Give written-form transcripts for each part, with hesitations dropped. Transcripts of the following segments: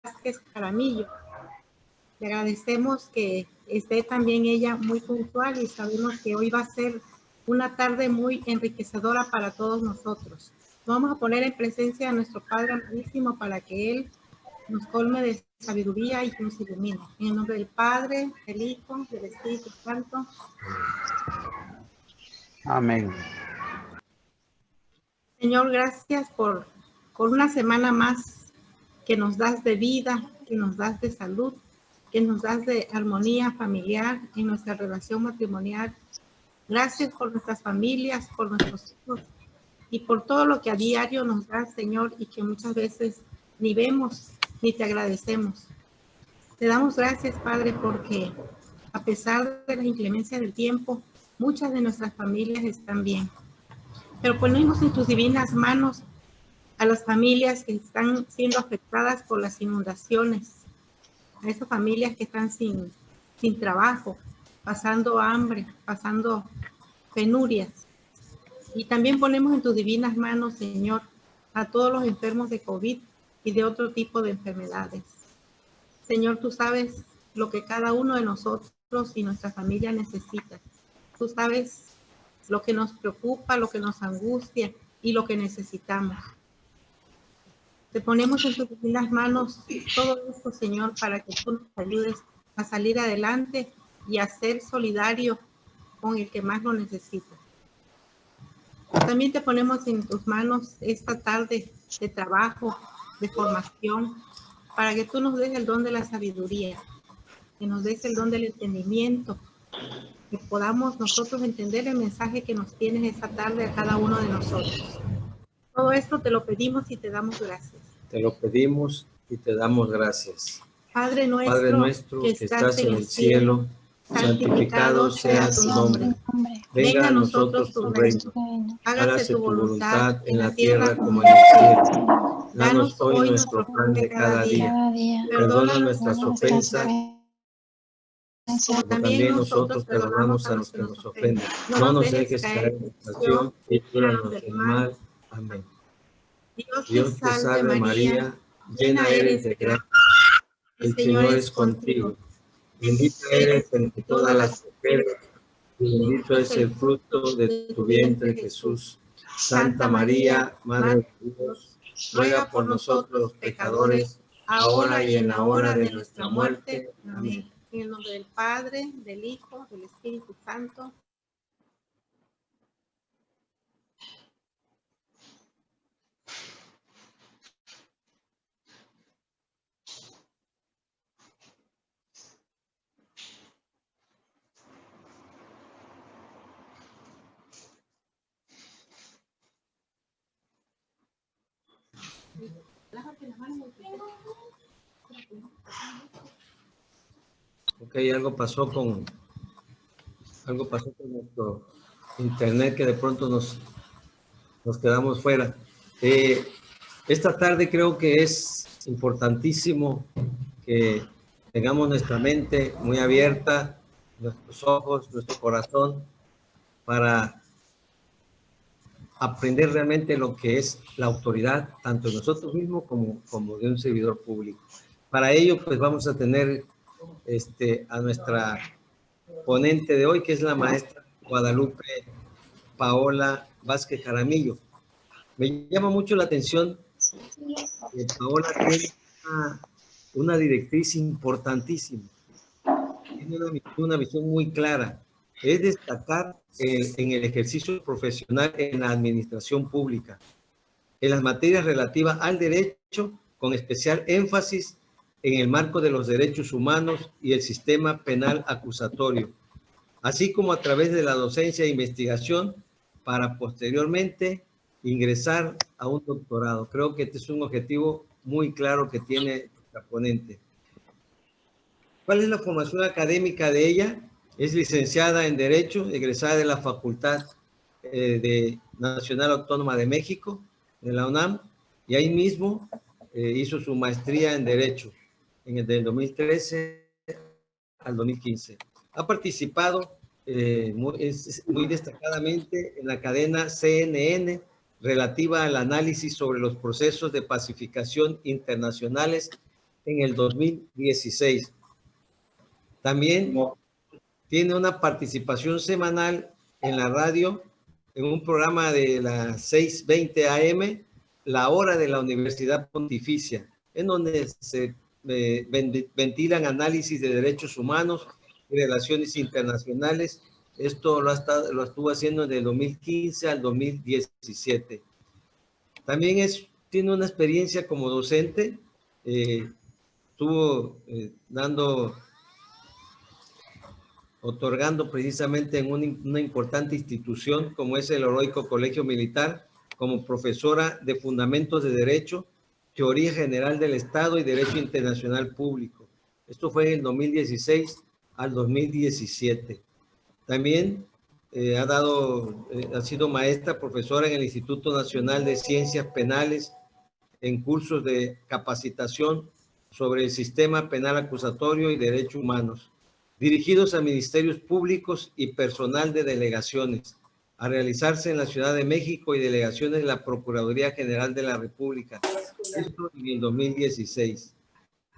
Vázquez Jaramillo. Le agradecemos que esté también ella muy puntual y sabemos que hoy va a ser una tarde muy enriquecedora para todos nosotros. Vamos a poner en presencia a nuestro Padre Amadísimo para que Él nos colme de sabiduría y nos ilumine. En el nombre del Padre, del Hijo, del Espíritu Santo. Amén. Señor, gracias por una semana más que nos das de vida, que nos das de salud, que nos das de armonía familiar en nuestra relación matrimonial. Gracias por nuestras familias, por nuestros hijos y por todo lo que a diario nos das, Señor, y que muchas veces ni vemos ni te agradecemos. Te damos gracias, Padre, porque a pesar de la inclemencia del tiempo, muchas de nuestras familias están bien. Pero ponemos en tus divinas manos a las familias que están siendo afectadas por las inundaciones, a esas familias que están sin trabajo, pasando hambre, pasando penurias. Y también ponemos en tus divinas manos, Señor, a todos los enfermos de COVID y de otro tipo de enfermedades. Señor, tú sabes lo que cada uno de nosotros y nuestra familia necesita. Tú sabes lo que nos preocupa, lo que nos angustia y lo que necesitamos. Te ponemos en tus divinas manos todo esto, Señor, para que tú nos ayudes a salir adelante y a ser solidario con el que más lo necesita. También te ponemos en tus manos esta tarde de trabajo, de formación, para que tú nos des el don de la sabiduría, que nos des el don del entendimiento, que podamos nosotros entender el mensaje que nos tienes esta tarde a cada uno de nosotros. Todo esto te lo pedimos y te damos gracias. Te lo pedimos y te damos gracias. Padre nuestro que estás en el cielo, santificado sea tu nombre. Venga a nosotros tu reino. Hágase tu voluntad en la tierra como en el cielo. Danos hoy nuestro pan de cada día. Perdona nuestras ofensas, como también nosotros perdonamos a los que nos ofenden. No nos dejes caer en tentación y líbranos del mal. Amén. Dios te salve María, llena eres de gracia. El Señor es contigo. Bendita eres entre todas las mujeres, y bendito es el fruto de tu vientre, Jesús. Santa María, Madre de Dios, ruega por nosotros los pecadores, ahora y en la hora de nuestra muerte. Amén. En el nombre del Padre, del Hijo, del Espíritu Santo. Ok, algo pasó con nuestro internet que de pronto nos quedamos fuera. Esta tarde creo que es importantísimo que tengamos nuestra mente muy abierta, nuestros ojos, nuestro corazón, para aprender realmente lo que es la autoridad, tanto de nosotros mismos como de un servidor público. Para ello, pues vamos a tener a nuestra ponente de hoy, que es la maestra Guadalupe Paola Vázquez Jaramillo. Me llama mucho la atención que Paola tiene una directriz importantísima. Tiene una visión muy clara. Es destacar en el ejercicio profesional en la administración pública, en las materias relativas al derecho, con especial énfasis en el marco de los derechos humanos y el sistema penal acusatorio, así como a través de la docencia e investigación para posteriormente ingresar a un doctorado. Creo que este es un objetivo muy claro que tiene la ponente. ¿Cuál es la formación académica de ella? Es licenciada en Derecho, egresada de la Facultad Nacional Autónoma de México, de la UNAM, y ahí mismo hizo su maestría en Derecho, del 2013 al 2015. Ha participado muy destacadamente en la cadena CNN relativa al análisis sobre los procesos de pacificación internacionales en el 2016. También tiene una participación semanal en la radio, en un programa de las 6:20 AM, La Hora de la Universidad Pontificia, en donde se ventilan análisis de derechos humanos y relaciones internacionales. Esto lo estuvo haciendo desde el 2015 al 2017. También tiene una experiencia como docente, estuvo otorgando precisamente en una importante institución como es el Heroico Colegio Militar, como profesora de Fundamentos de Derecho, Teoría General del Estado y Derecho Internacional Público. Esto fue en el 2016 al 2017. También ha sido maestra, profesora en el Instituto Nacional de Ciencias Penales, en cursos de capacitación sobre el sistema penal acusatorio y derechos humanos, dirigidos a ministerios públicos y personal de delegaciones, a realizarse en la Ciudad de México y delegaciones de la Procuraduría General de la República. Esto en el 2016.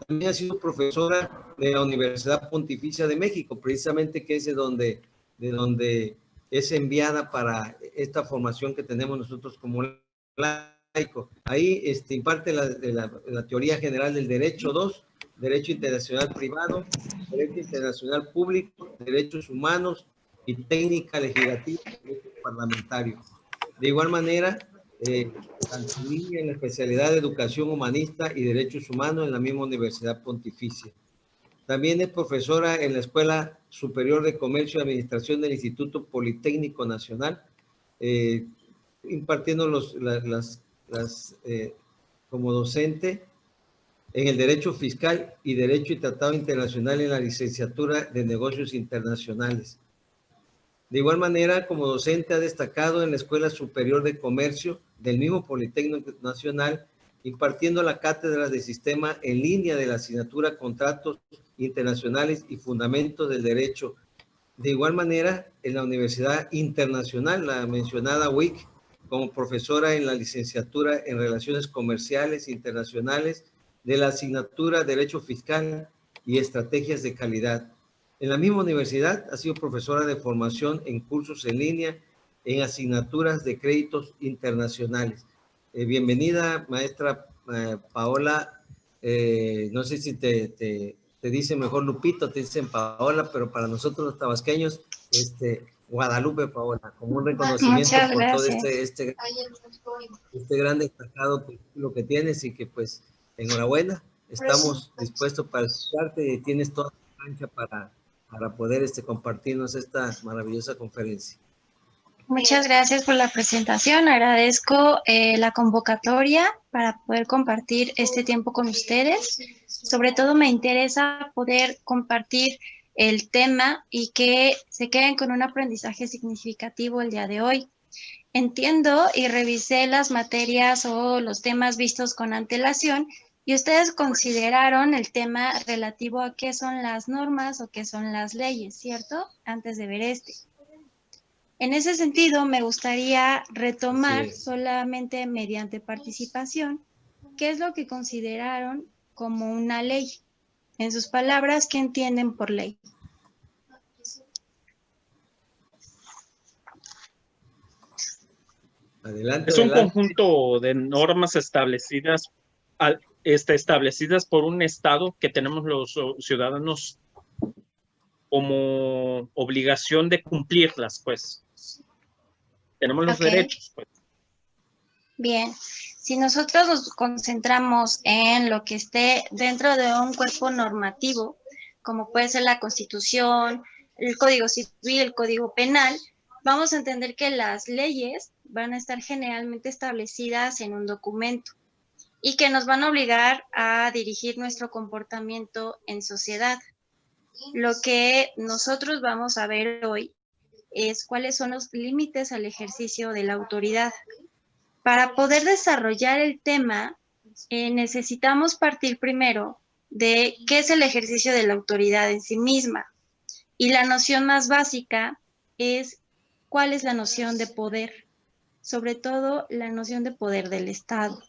También ha sido profesora de la Universidad Pontificia de México, precisamente que es de donde es enviada para esta formación que tenemos nosotros como laico. Ahí imparte la teoría general del derecho 2, derecho internacional privado, derecho internacional público, derechos humanos y técnica legislativa y derecho parlamentario. De igual manera, tanto en la especialidad de educación humanista y derechos humanos en la misma Universidad Pontificia. También es profesora en la Escuela Superior de Comercio y Administración del Instituto Politécnico Nacional, impartiendo como docente en el Derecho Fiscal y Derecho y Tratado Internacional en la Licenciatura de Negocios Internacionales. De igual manera, como docente ha destacado en la Escuela Superior de Comercio del mismo Politécnico Nacional, impartiendo la cátedra de Sistema en Línea de la asignatura Contratos Internacionales y Fundamentos del Derecho. De igual manera, en la Universidad Internacional, la mencionada UIC, como profesora en la licenciatura en Relaciones Comerciales Internacionales de la asignatura Derecho Fiscal y Estrategias de Calidad. En la misma universidad ha sido profesora de formación en cursos en línea en asignaturas de créditos internacionales. Bienvenida, maestra Paola. No sé si te dicen mejor Lupito, te dicen Paola, pero para nosotros los tabasqueños, Guadalupe Paola, como un reconocimiento por todo este gran destacado lo que tienes, y que pues enhorabuena, estamos dispuestos para escucharte y tienes toda la cancha para poder compartirnos esta maravillosa conferencia. Muchas gracias por la presentación. Agradezco la convocatoria para poder compartir este tiempo con ustedes. Sobre todo me interesa poder compartir el tema y que se queden con un aprendizaje significativo el día de hoy. Entiendo y revisé las materias o los temas vistos con antelación y ustedes consideraron el tema relativo a qué son las normas o qué son las leyes, ¿cierto? Antes de ver este. En ese sentido, me gustaría retomar solamente mediante participación qué es lo que consideraron como una ley. En sus palabras, ¿qué entienden por ley? Adelante. Es un conjunto de normas establecidas por un Estado que tenemos los ciudadanos como obligación de cumplirlas, pues. Tenemos los derechos, pues. Bien, si nosotros nos concentramos en lo que esté dentro de un cuerpo normativo, como puede ser la Constitución, el Código Civil, el Código Penal, vamos a entender que las leyes van a estar generalmente establecidas en un documento y que nos van a obligar a dirigir nuestro comportamiento en sociedad. Lo que nosotros vamos a ver hoy es cuáles son los límites al ejercicio de la autoridad. Para poder desarrollar el tema, necesitamos partir primero de qué es el ejercicio de la autoridad en sí misma. Y la noción más básica es cuál es la noción de poder, sobre todo la noción de poder del Estado.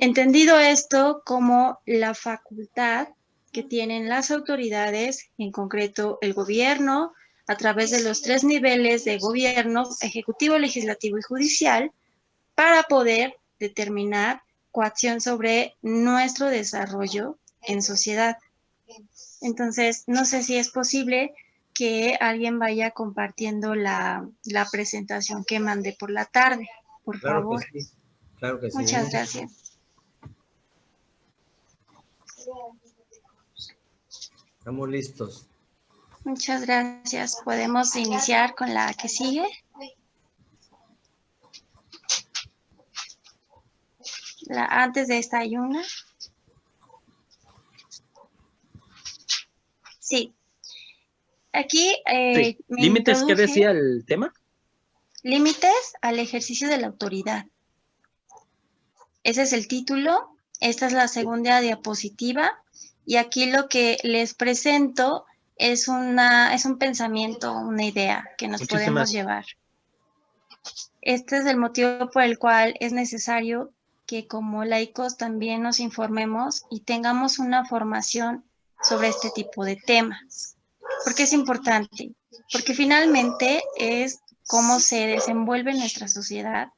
Entendido esto como la facultad que tienen las autoridades, en concreto el gobierno, a través de los 3 niveles de gobierno, ejecutivo, legislativo y judicial, para poder determinar coacción sobre nuestro desarrollo en sociedad. Entonces, no sé si es posible que alguien vaya compartiendo la presentación que mandé por la tarde, por favor. Que sí, claro que sí. Muchas gracias. Estamos listos. Muchas gracias. ¿Podemos iniciar con la que sigue? Antes de esta hay una. Sí. Aquí Sí. ¿Límites? ¿Qué decía el tema? Límites al ejercicio de la autoridad. Ese es el título. Esta es la segunda diapositiva. Y aquí lo que les presento es un pensamiento, una idea que nos podemos llevar. Este es el motivo por el cual es necesario que como laicos también nos informemos y tengamos una formación sobre este tipo de temas. ¿Por qué es importante? Porque finalmente es cómo se desenvuelve nuestra sociedad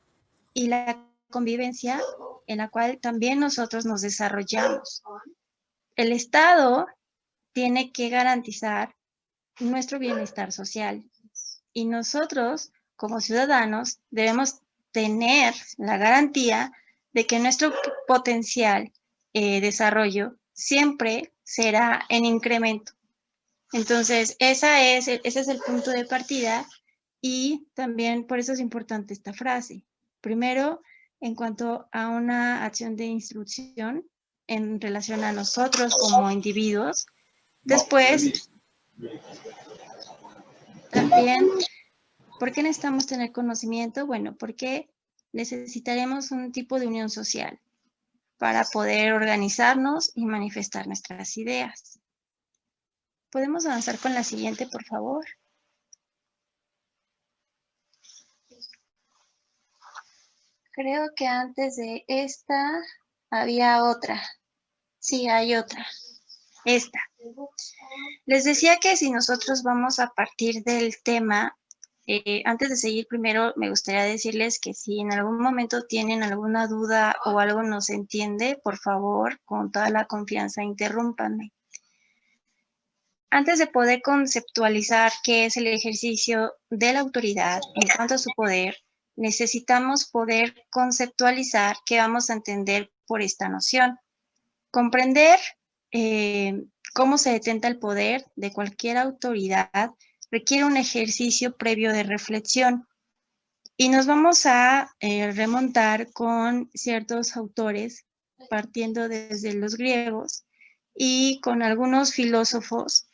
y la convivencia en la cual también nosotros nos desarrollamos. El Estado tiene que garantizar nuestro bienestar social y nosotros, como ciudadanos, debemos tener la garantía de que nuestro potencial desarrollo siempre será en incremento. Entonces, ese es el punto de partida y también por eso es importante esta frase. Primero, en cuanto a una acción de instrucción en relación a nosotros como individuos. Después, también, ¿por qué necesitamos tener conocimiento? Bueno, porque necesitaremos un tipo de unión social para poder organizarnos y manifestar nuestras ideas. ¿Podemos avanzar con la siguiente, por favor? Creo que antes de esta había otra. Sí, hay otra. Esta. Les decía que si nosotros vamos a partir del tema, antes de seguir primero me gustaría decirles que si en algún momento tienen alguna duda o algo no se entiende, por favor, con toda la confianza, interrúmpanme. Antes de poder conceptualizar qué es el ejercicio de la autoridad en cuanto a su poder, necesitamos poder conceptualizar qué vamos a entender por esta noción. Comprender cómo se detenta el poder de cualquier autoridad requiere un ejercicio previo de reflexión. Y nos vamos a remontar con ciertos autores, partiendo desde los griegos y con algunos filósofos.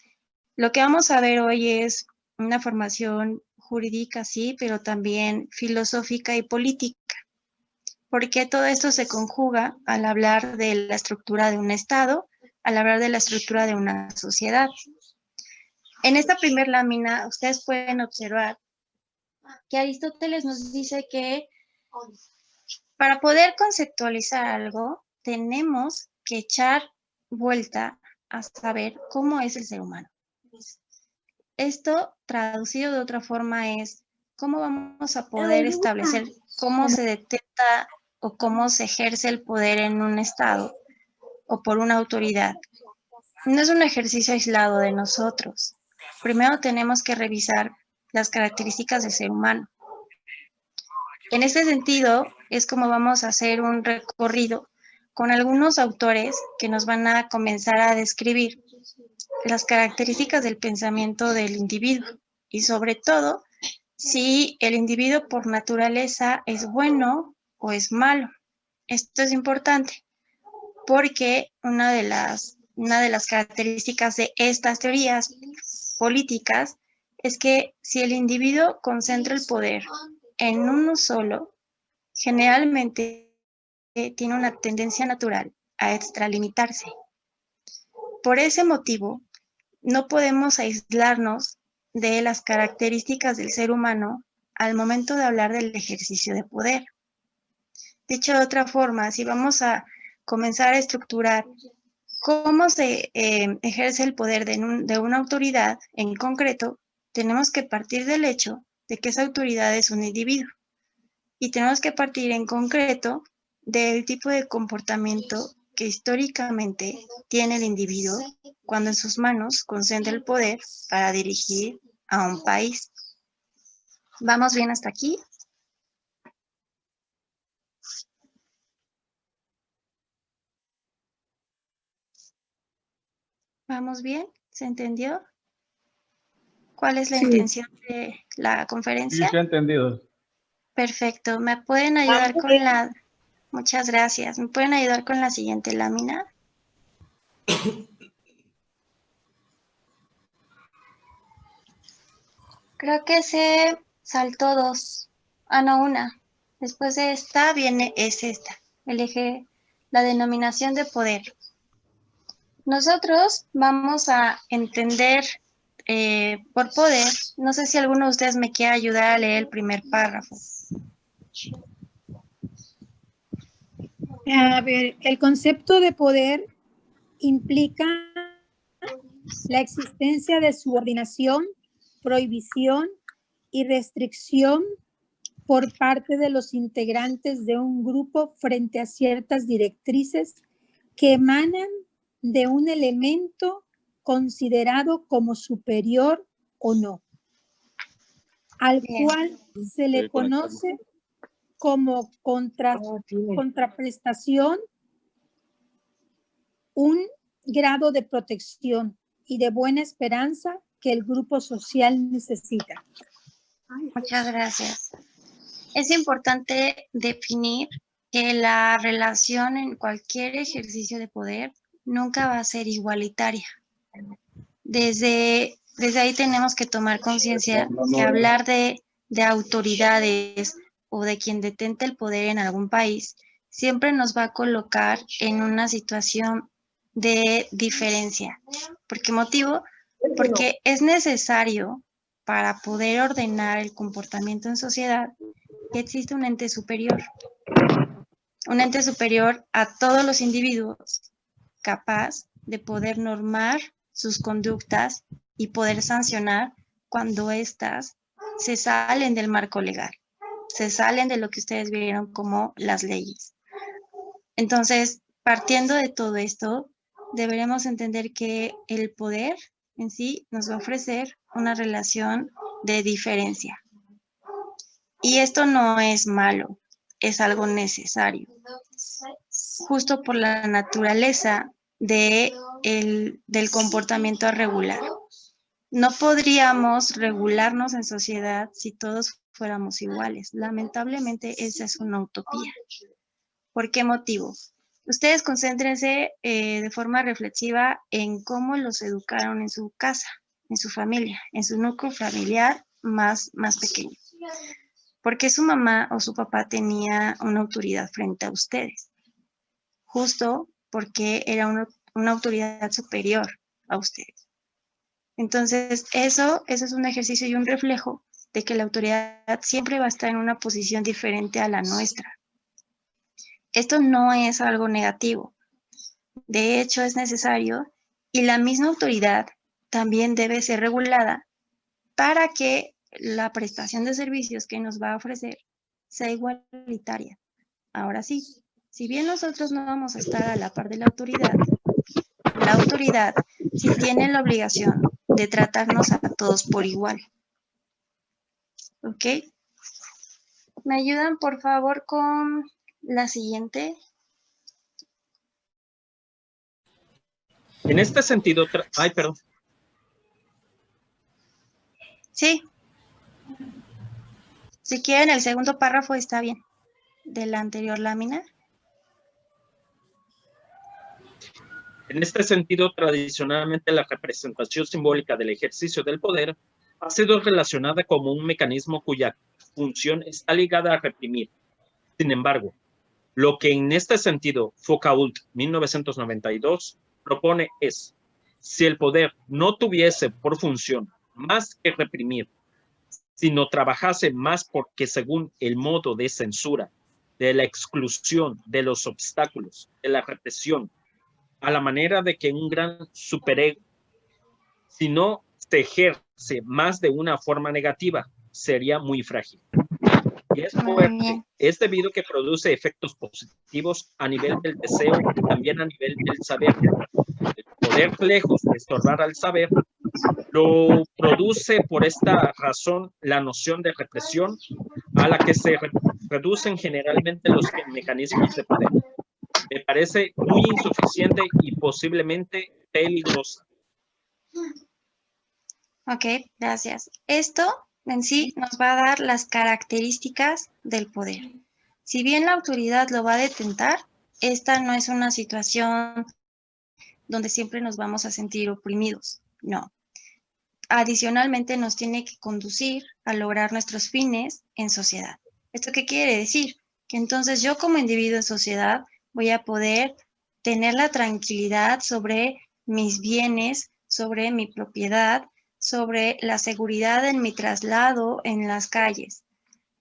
Lo que vamos a ver hoy es una formación jurídica, sí, pero también filosófica y política, porque todo esto se conjuga al hablar de la estructura de un Estado, al hablar de la estructura de una sociedad. En esta primera lámina, ustedes pueden observar que Aristóteles nos dice que para poder conceptualizar algo, tenemos que echar vuelta a saber cómo es el ser humano. Esto, traducido de otra forma, es cómo vamos a poder establecer cómo se detecta o cómo se ejerce el poder en un Estado o por una autoridad. No es un ejercicio aislado de nosotros. Primero tenemos que revisar las características del ser humano. En este sentido, es como vamos a hacer un recorrido con algunos autores que nos van a comenzar a describir las características del pensamiento del individuo y sobre todo si el individuo por naturaleza es bueno o es malo. Esto es importante porque una de las características de estas teorías políticas es que si el individuo concentra el poder en uno solo, generalmente tiene una tendencia natural a extralimitarse. Por ese motivo, no podemos aislarnos de las características del ser humano al momento de hablar del ejercicio de poder. Dicho de otra forma, si vamos a comenzar a estructurar cómo se ejerce el poder de una autoridad en concreto, tenemos que partir del hecho de que esa autoridad es un individuo. Y tenemos que partir en concreto del tipo de comportamiento que históricamente tiene el individuo cuando en sus manos concentra el poder para dirigir a un país. ¿Vamos bien hasta aquí? ¿Vamos bien? ¿Se entendió? ¿Cuál es la intención de la conferencia? Sí, se ha entendido. Perfecto. ¿Me pueden ayudar con la... Muchas gracias. ¿Me pueden ayudar con la siguiente lámina? Creo que se saltó 2. Ah, no, una. Después de esta viene esta. El eje, la denominación de poder. Nosotros vamos a entender por poder. No sé si alguno de ustedes me quiere ayudar a leer el primer párrafo. A ver, el concepto de poder implica la existencia de subordinación, prohibición y restricción por parte de los integrantes de un grupo frente a ciertas directrices que emanan de un elemento considerado como superior o no, al cual se le conoce como contraprestación, un grado de protección y de buena esperanza que el grupo social necesita. Muchas gracias. Es importante definir que la relación en cualquier ejercicio de poder nunca va a ser igualitaria. Desde ahí tenemos que tomar conciencia que hablar de autoridades o de quien detente el poder en algún país siempre nos va a colocar en una situación de diferencia. ¿Por qué motivo? Porque es necesario para poder ordenar el comportamiento en sociedad que existe un ente superior a todos los individuos, capaz de poder normar sus conductas y poder sancionar cuando éstas se salen del marco legal, se salen de lo que ustedes vieron como las leyes. Entonces, partiendo de todo esto, deberemos entender que el poder en sí nos va a ofrecer una relación de diferencia. Y esto no es malo, es algo necesario, justo por la naturaleza del comportamiento a regular. No podríamos regularnos en sociedad si todos fuéramos iguales. Lamentablemente, esa es una utopía. ¿Por qué motivo? Ustedes concéntrense de forma reflexiva en cómo los educaron en su casa, en su familia, en su núcleo familiar más pequeño. Porque su mamá o su papá tenía una autoridad frente a ustedes, justo porque era una autoridad superior a ustedes. Entonces, eso es un ejercicio y un reflejo de que la autoridad siempre va a estar en una posición diferente a la nuestra. Esto no es algo negativo. De hecho, es necesario y la misma autoridad también debe ser regulada para que la prestación de servicios que nos va a ofrecer sea igualitaria. Ahora sí, si bien nosotros no vamos a estar a la par de la autoridad sí tiene la obligación de tratarnos a todos por igual. ¿Ok? ¿Me ayudan, por favor, con la siguiente? En este sentido, perdón. Sí. Si quieren, el segundo párrafo está bien. De la anterior lámina. En este sentido, tradicionalmente la representación simbólica del ejercicio del poder ha sido relacionada como un mecanismo cuya función está ligada a reprimir. Sin embargo, lo que en este sentido Foucault, 1992, propone es, si el poder no tuviese por función más que reprimir, sino trabajase más porque según el modo de censura de la exclusión, de los obstáculos, de la represión, a la manera de que un gran superego, si no se ejerce más de una forma negativa, sería muy frágil. Y es fuerte, es debido a que produce efectos positivos a nivel del deseo y también a nivel del saber. El poder, lejos de estorbar al saber, lo produce por esta razón la noción de represión, a la que se reducen generalmente los mecanismos de poder. Me parece muy insuficiente y posiblemente peligrosa. Ok, gracias. Esto en sí nos va a dar las características del poder. Si bien la autoridad lo va a detentar, esta no es una situación donde siempre nos vamos a sentir oprimidos, no. Adicionalmente nos tiene que conducir a lograr nuestros fines en sociedad. ¿Esto qué quiere decir? Que entonces yo como individuo en sociedad voy a poder tener la tranquilidad sobre mis bienes, sobre mi propiedad, sobre la seguridad en mi traslado en las calles.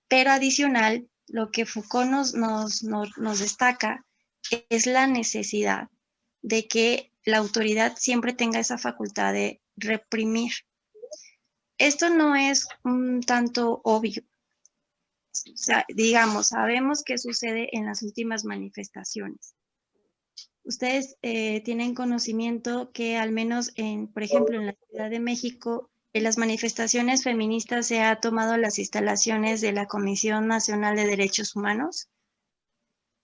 Pero adicional, lo que Foucault nos destaca es la necesidad de que la autoridad siempre tenga esa facultad de reprimir. Esto no es un tanto obvio. O sea, digamos, sabemos qué sucede en las últimas manifestaciones. Ustedes tienen conocimiento que al menos, por ejemplo, en la Ciudad de México, en las manifestaciones feministas se ha tomado las instalaciones de la Comisión Nacional de Derechos Humanos.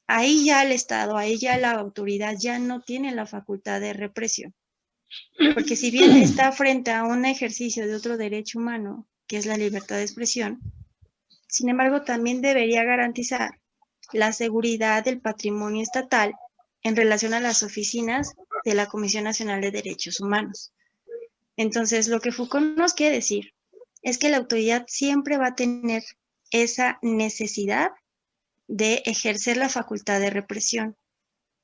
Ahí ya el Estado, ahí ya la autoridad ya no tiene la facultad de represión. Porque si bien está frente a un ejercicio de otro derecho humano, que es la libertad de expresión, sin embargo, también debería garantizar la seguridad del patrimonio estatal en relación a las oficinas de la Comisión Nacional de Derechos Humanos. Entonces, lo que Foucault nos quiere decir es que la autoridad siempre va a tener esa necesidad de ejercer la facultad de represión.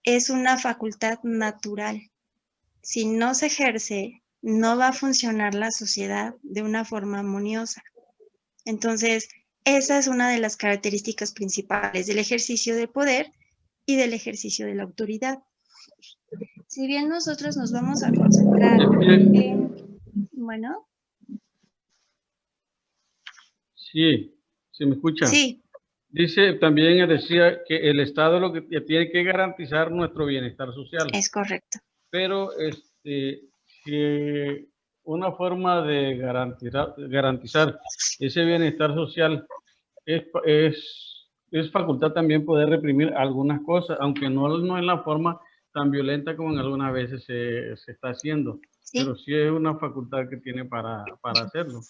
Es una facultad natural. Si no se ejerce, no va a funcionar la sociedad de una forma armoniosa. Entonces, esa es una de las características principales del ejercicio del poder y del ejercicio de la autoridad. Si bien nosotros nos vamos a concentrar en... Bueno. Sí, ¿se me escucha? Sí. Dice, también decía que el Estado lo que tiene que garantizar nuestro bienestar social. Es correcto. Pero que una forma de garantizar ese bienestar social es facultad también poder reprimir algunas cosas, aunque no en la forma tan violenta como en algunas veces se está haciendo. ¿Sí? Pero sí es una facultad que tiene para hacerlo.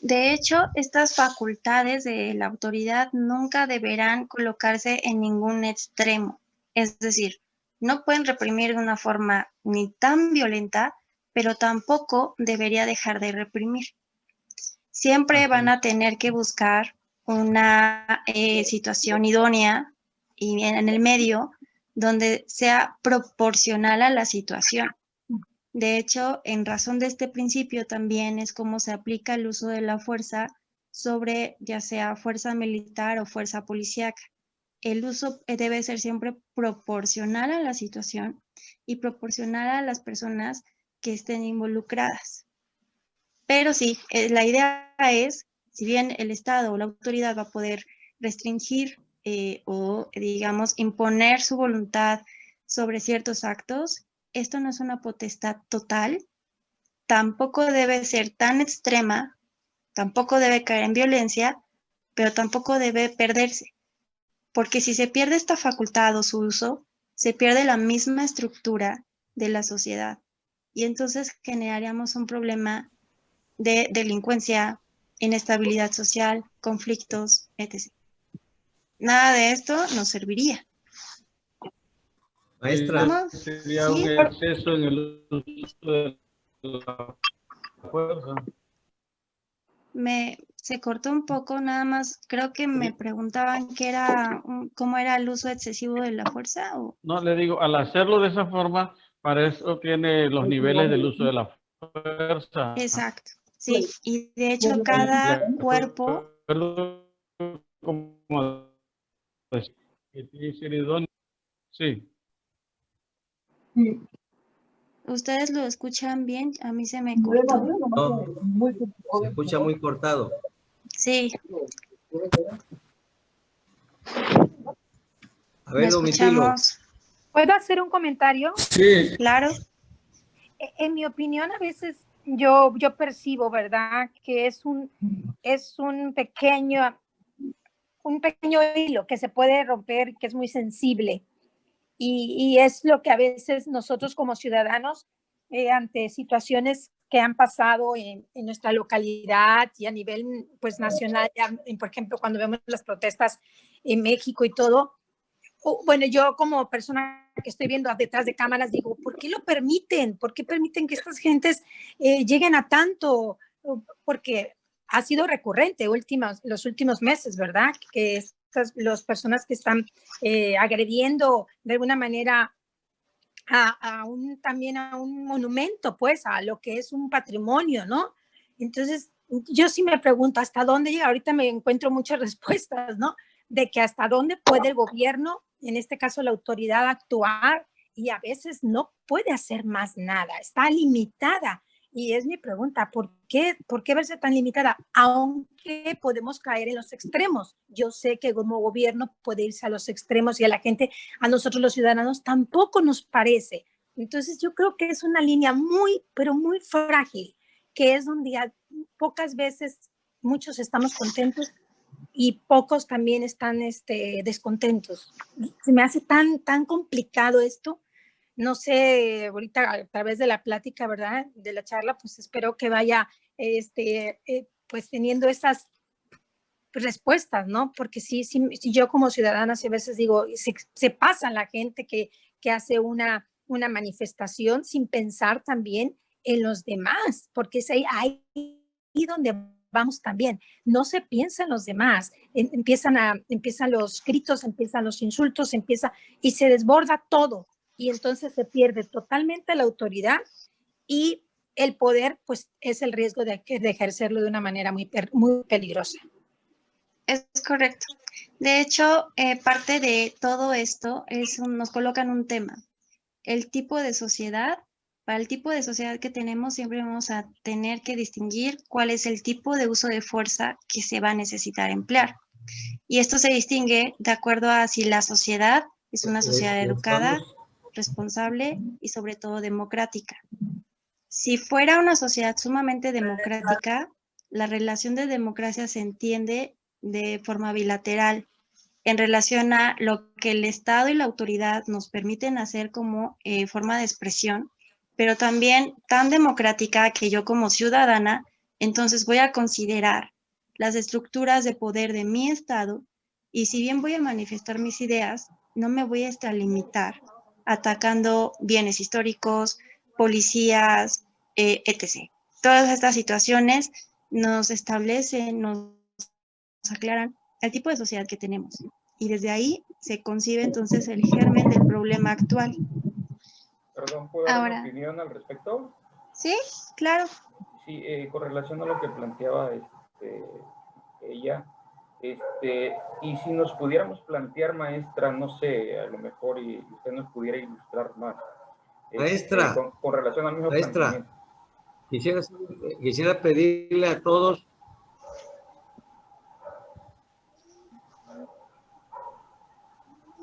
De hecho, estas facultades de la autoridad nunca deberán colocarse en ningún extremo. Es decir, no pueden reprimir de una forma ni tan violenta, pero tampoco debería dejar de reprimir. Siempre van a tener que buscar una situación idónea y en el medio donde sea proporcional a la situación. De hecho, en razón de este principio también es como se aplica el uso de la fuerza sobre ya sea fuerza militar o fuerza policíaca. El uso debe ser siempre proporcional a la situación y proporcional a las personas que estén involucradas. Pero sí, la idea es, si bien el Estado o la autoridad va a poder restringir o, digamos, imponer su voluntad sobre ciertos actos, esto no es una potestad total, tampoco debe ser tan extrema, tampoco debe caer en violencia, pero tampoco debe perderse. Porque si se pierde esta facultad o su uso, se pierde la misma estructura de la sociedad. Y entonces generaríamos un problema de delincuencia, inestabilidad social, conflictos, etc. Nada de esto nos serviría. Maestra. Sería un exceso en el uso de la fuerza. Se cortó un poco, nada más, creo que me preguntaban cómo era el uso excesivo de la fuerza. ¿O? No, le digo, al hacerlo de esa forma, para eso tiene los niveles del uso de la fuerza. Exacto, sí, y de hecho cada cuerpo... que tiene que ser idóneo. Sí. ¿Ustedes lo escuchan bien? A mí se me cortó. No, se escucha muy cortado. Sí. A ver, ¿Me Domitilo. escuchamos? ¿Puedo hacer un comentario? Sí. Claro. En mi opinión, a veces yo percibo, ¿verdad? Que es un pequeño hilo que se puede romper, que es muy sensible. Y es lo que a veces nosotros como ciudadanos, ante situaciones que han pasado en nuestra localidad y a nivel pues nacional, ya, por ejemplo, cuando vemos las protestas en México y todo, bueno, yo como persona que estoy viendo detrás de cámaras digo, ¿por qué lo permiten? ¿Por qué permiten que estas gentes lleguen a tanto? Porque ha sido recurrente los últimos meses, ¿verdad? Que las personas que están agrediendo de alguna manera también a un monumento, pues, a lo que es un patrimonio, ¿no? Entonces, yo sí me pregunto, ¿hasta dónde llega? Ahorita me encuentro muchas respuestas, ¿no? De que hasta dónde puede el gobierno, en este caso la autoridad, actuar y a veces no puede hacer más nada, está limitada. Y es mi pregunta, ¿por qué verse tan limitada? Aunque podemos caer en los extremos. Yo sé que como gobierno puede irse a los extremos y a la gente, a nosotros los ciudadanos, tampoco nos parece. Entonces yo creo que es una línea muy, pero muy frágil, que es donde pocas veces muchos estamos contentos y pocos también están descontentos. Se me hace tan complicado esto. No sé, ahorita a través de la plática, ¿verdad? De la charla, pues espero que vaya pues teniendo esas respuestas, ¿no? Porque sí, yo como ciudadana a veces digo, se pasa la gente que hace una manifestación sin pensar también en los demás, porque es ahí donde vamos también. No se piensa en los demás, empiezan los gritos, empiezan los insultos, y se desborda todo, y entonces se pierde totalmente la autoridad y el poder, pues es el riesgo de ejercerlo de una manera muy peligrosa. Es correcto. De hecho, parte de todo esto nos colocan un tema. El tipo de sociedad, para el tipo de sociedad que tenemos, siempre vamos a tener que distinguir cuál es el tipo de uso de fuerza que se va a necesitar emplear. Y esto se distingue de acuerdo a si la sociedad es una sociedad educada, responsable y sobre todo democrática. Si fuera una sociedad sumamente democrática, la relación de democracia se entiende de forma bilateral en relación a lo que el Estado y la autoridad nos permiten hacer como forma de expresión, pero también tan democrática que yo como ciudadana, entonces voy a considerar las estructuras de poder de mi Estado y si bien voy a manifestar mis ideas, no me voy a extralimitar atacando bienes históricos, policías, etc. Todas estas situaciones nos establecen, nos aclaran el tipo de sociedad que tenemos. Y desde ahí se concibe entonces el germen del problema actual. Perdón, ¿puedo dar una opinión al respecto? Sí, claro. Sí, con relación a lo que planteaba ella, y si nos pudiéramos plantear, maestra, no sé, a lo mejor y usted nos pudiera ilustrar más. Maestra, con relación al mismo maestra, quisiera pedirle a todos.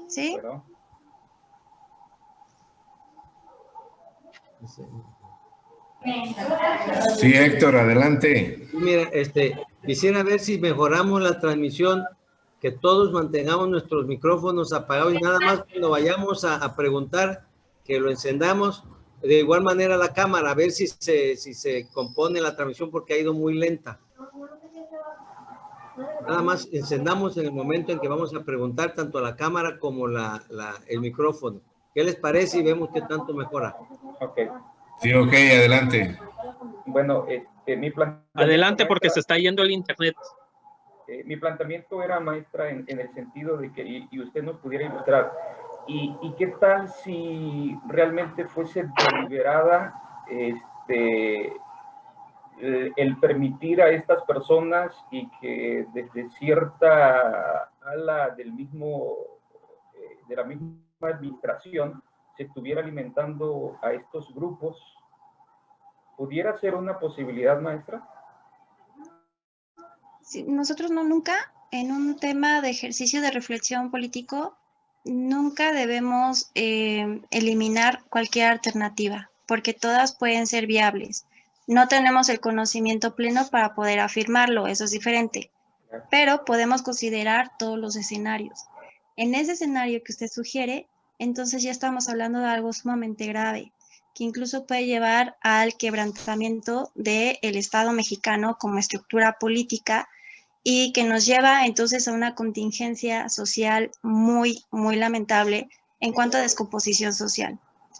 ¿Sí? Bueno. Sí, Héctor, adelante. Mira, quisiera ver si mejoramos la transmisión, que todos mantengamos nuestros micrófonos apagados y nada más cuando vayamos a preguntar que lo encendamos. De igual manera la cámara, a ver si se compone la transmisión porque ha ido muy lenta. Nada más encendamos en el momento en que vamos a preguntar tanto a la cámara como el micrófono. ¿Qué les parece? Y vemos qué tanto mejora. Ok. Sí, ok, adelante. Bueno, mi planteamiento... Adelante, porque se está yendo el internet. Mi planteamiento era, maestra, en el sentido de que, y usted nos pudiera ilustrar, ¿y qué tal si realmente fuese deliberada el permitir a estas personas y que desde cierta ala del mismo la misma administración se estuviera alimentando a estos grupos. ¿Pudiera ser una posibilidad, maestra? Sí, nosotros nunca, en un tema de ejercicio de reflexión político, nunca debemos eliminar cualquier alternativa, porque todas pueden ser viables. No tenemos el conocimiento pleno para poder afirmarlo, eso es diferente, pero podemos considerar todos los escenarios. En ese escenario que usted sugiere, entonces ya estamos hablando de algo sumamente grave, que incluso puede llevar al quebrantamiento del Estado mexicano como estructura política y que nos lleva entonces a una contingencia social muy, muy lamentable en cuanto a descomposición social.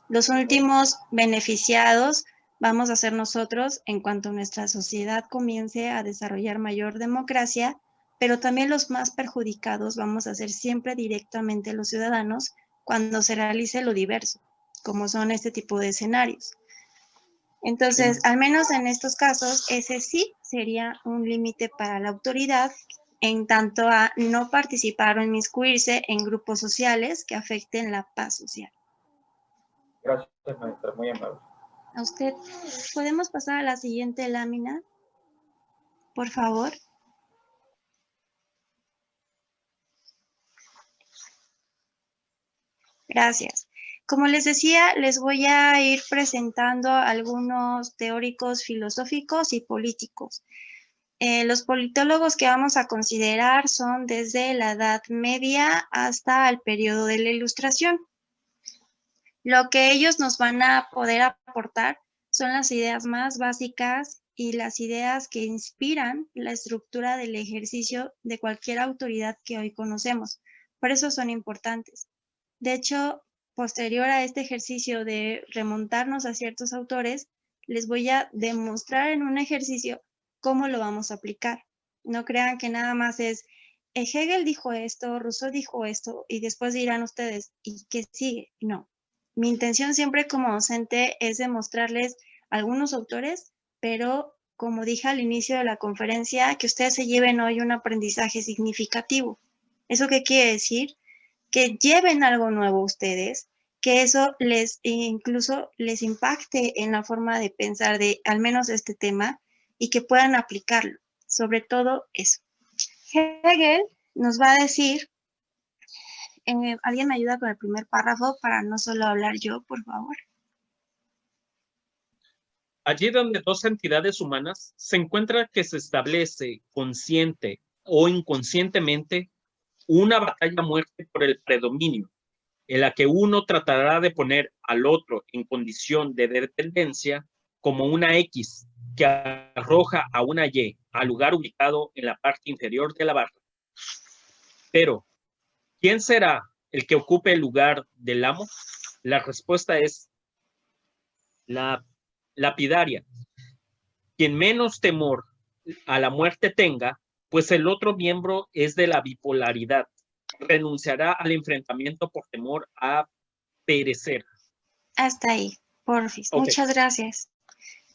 Los últimos beneficiados vamos a ser nosotros en cuanto nuestra sociedad comience a desarrollar mayor democracia, pero también los más perjudicados vamos a ser siempre directamente los ciudadanos cuando se realice lo diverso, como son este tipo de escenarios. Entonces, al menos en estos casos, ese sí sería un límite para la autoridad en tanto a no participar o inmiscuirse en grupos sociales que afecten la paz social. Gracias, maestra, muy amable. A usted, ¿podemos pasar a la siguiente lámina? Por favor. Gracias. Como les decía, les voy a ir presentando algunos teóricos filosóficos y políticos. Los politólogos que vamos a considerar son desde la Edad Media hasta el periodo de la Ilustración. Lo que ellos nos van a poder aportar son las ideas más básicas y las ideas que inspiran la estructura del ejercicio de cualquier autoridad que hoy conocemos. Por eso son importantes. De hecho, posterior a este ejercicio de remontarnos a ciertos autores, les voy a demostrar en un ejercicio cómo lo vamos a aplicar. No crean que nada más es, Hegel dijo esto, Rousseau dijo esto, y después dirán ustedes, ¿y qué sigue? No. Mi intención siempre como docente es demostrarles algunos autores, pero como dije al inicio de la conferencia, que ustedes se lleven hoy un aprendizaje significativo. ¿Eso qué quiere decir? Que lleven algo nuevo ustedes, que eso les incluso les impacte en la forma de pensar de al menos este tema y que puedan aplicarlo, sobre todo eso. Hegel nos va a decir, ¿alguien me ayuda con el primer párrafo para no solo hablar yo, por favor? Allí donde dos entidades humanas se encuentra que se establece consciente o inconscientemente una batalla a muerte por el predominio, en la que uno tratará de poner al otro en condición de dependencia como una X que arroja a una Y al lugar ubicado en la parte inferior de la barra. Pero, ¿quién será el que ocupe el lugar del amo? La respuesta es la lapidaria. Quien menos temor a la muerte tenga, pues el otro miembro es de la bipolaridad. Renunciará al enfrentamiento por temor a perecer. Hasta ahí, porfis. Okay. Muchas gracias.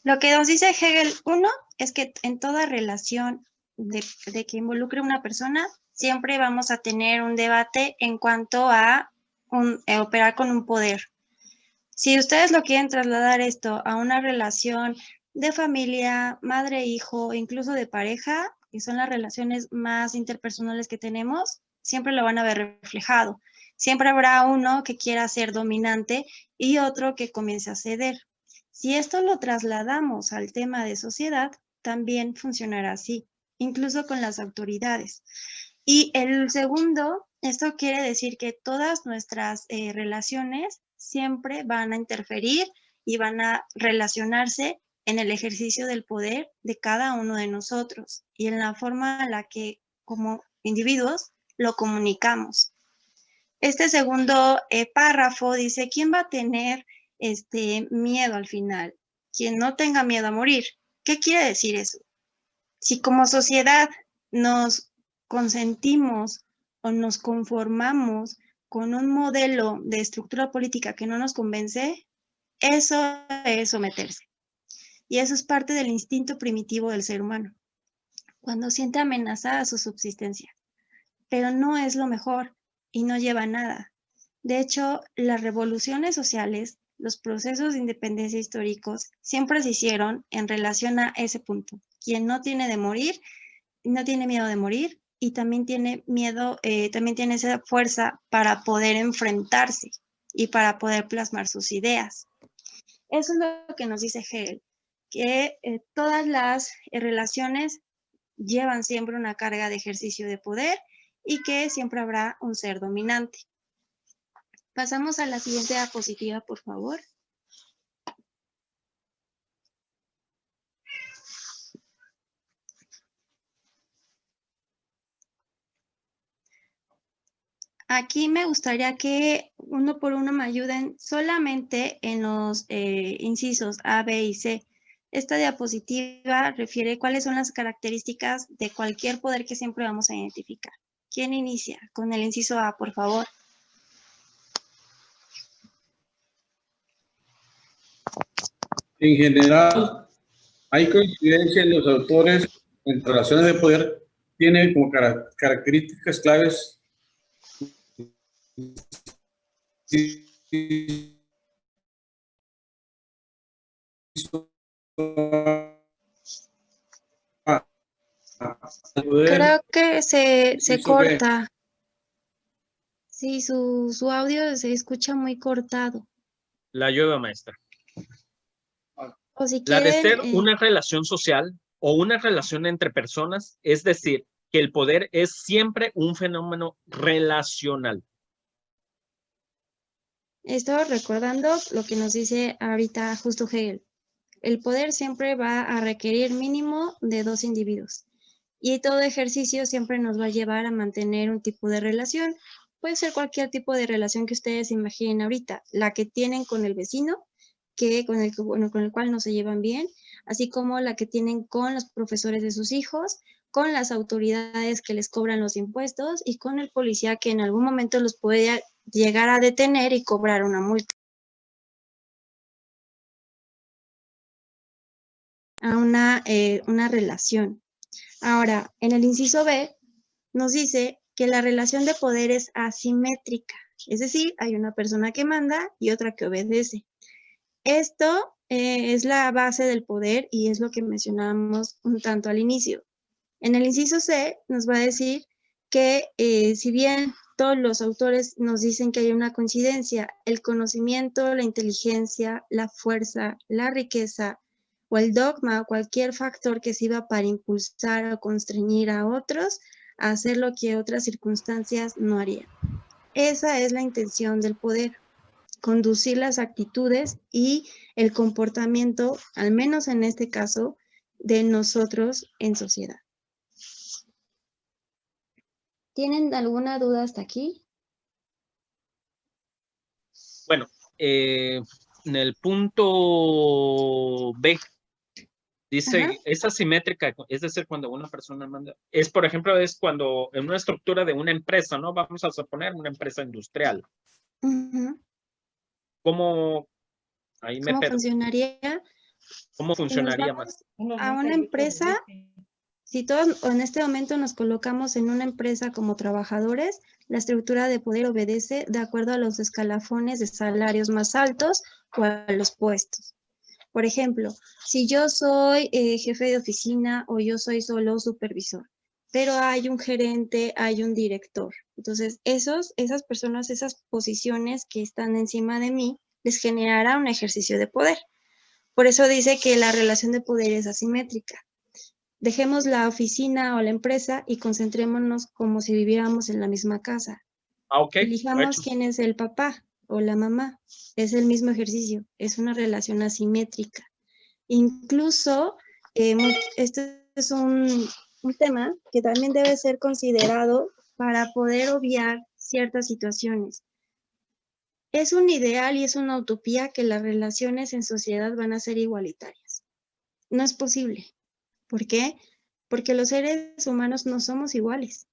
Lo que nos dice Hegel, uno, es que en toda relación de que involucre a una persona, siempre vamos a tener un debate en cuanto a operar con un poder. Si ustedes lo quieren trasladar esto a una relación de familia, madre-hijo, incluso de pareja, que son las relaciones más interpersonales que tenemos, siempre lo van a ver reflejado. Siempre habrá uno que quiera ser dominante y otro que comience a ceder. Si esto lo trasladamos al tema de sociedad, también funcionará así, incluso con las autoridades. Y el segundo, esto quiere decir que todas nuestras relaciones siempre van a interferir y van a relacionarse en el ejercicio del poder de cada uno de nosotros y en la forma en la que como individuos lo comunicamos. Este segundo párrafo dice, ¿quién va a tener miedo al final? Quien no tenga miedo a morir. ¿Qué quiere decir eso? Si como sociedad nos consentimos o nos conformamos con un modelo de estructura política que no nos convence, eso es someterse. Y eso es parte del instinto primitivo del ser humano, cuando siente amenazada su subsistencia. Pero no es lo mejor y no lleva a nada. De hecho, las revoluciones sociales, los procesos de independencia históricos, siempre se hicieron en relación a ese punto. Quien no tiene de morir, no tiene miedo de morir y también tiene miedo, también tiene esa fuerza para poder enfrentarse y para poder plasmar sus ideas. Eso es lo que nos dice Hegel, que todas las relaciones llevan siempre una carga de ejercicio de poder y que siempre habrá un ser dominante. Pasamos a la siguiente diapositiva, por favor. Aquí me gustaría que uno por uno me ayuden solamente en los incisos A, B y C. Esta diapositiva refiere cuáles son las características de cualquier poder que siempre vamos a identificar. ¿Quién inicia? Con el inciso A, por favor. En general, hay coincidencia en los autores en relaciones de poder, tiene como características claves Creo que se corta. Sí, su audio se escucha muy cortado. La ayuda, maestra. O si La de quieren, ser una relación social o una relación entre personas, es decir, que el poder es siempre un fenómeno relacional. Estaba recordando lo que nos dice ahorita justo Hegel. El poder siempre va a requerir mínimo de 2 individuos. Y todo ejercicio siempre nos va a llevar a mantener un tipo de relación. Puede ser cualquier tipo de relación que ustedes imaginen ahorita. La que tienen con el vecino, con el cual no se llevan bien, así como la que tienen con los profesores de sus hijos, con las autoridades que les cobran los impuestos y con el policía que en algún momento los puede llegar a detener y cobrar una multa. A una relación. Ahora, en el inciso B nos dice que la relación de poder es asimétrica, es decir, hay una persona que manda y otra que obedece. Esto es la base del poder y es lo que mencionábamos un tanto al inicio. En el inciso C nos va a decir que si bien todos los autores nos dicen que hay una coincidencia, el conocimiento, la inteligencia, la fuerza, la riqueza o el dogma o cualquier factor que sirva para impulsar o constreñir a otros a hacer lo que otras circunstancias no harían. Esa es la intención del poder, conducir las actitudes y el comportamiento, al menos en este caso, de nosotros en sociedad. ¿Tienen alguna duda hasta aquí? Bueno, en el punto B, dice, Ajá. es asimétrica, es decir, cuando una persona manda, es por ejemplo, es cuando en una estructura de una empresa, ¿no? Vamos a suponer una empresa industrial. Uh-huh. ¿Cómo, ahí me ¿Cómo perdí? funcionaría? ¿Cómo funcionaría Nos más? vamos a una empresa, si todos en este momento nos colocamos en una empresa como trabajadores, la estructura de poder obedece de acuerdo a los escalafones de salarios más altos o a los puestos. Por ejemplo, si yo soy jefe de oficina o yo soy solo supervisor, pero hay un gerente, hay un director. Entonces, esas personas, esas posiciones que están encima de mí, les generará un ejercicio de poder. Por eso dice que la relación de poder es asimétrica. Dejemos la oficina o la empresa y concentrémonos como si viviéramos en la misma casa. Okay. Elijamos quién es el papá o la mamá. Es el mismo ejercicio, es una relación asimétrica. Incluso, este es un tema que también debe ser considerado para poder obviar ciertas situaciones. Es un ideal y es una utopía que las relaciones en sociedad van a ser igualitarias. No es posible. ¿Por qué? Porque los seres humanos no somos iguales.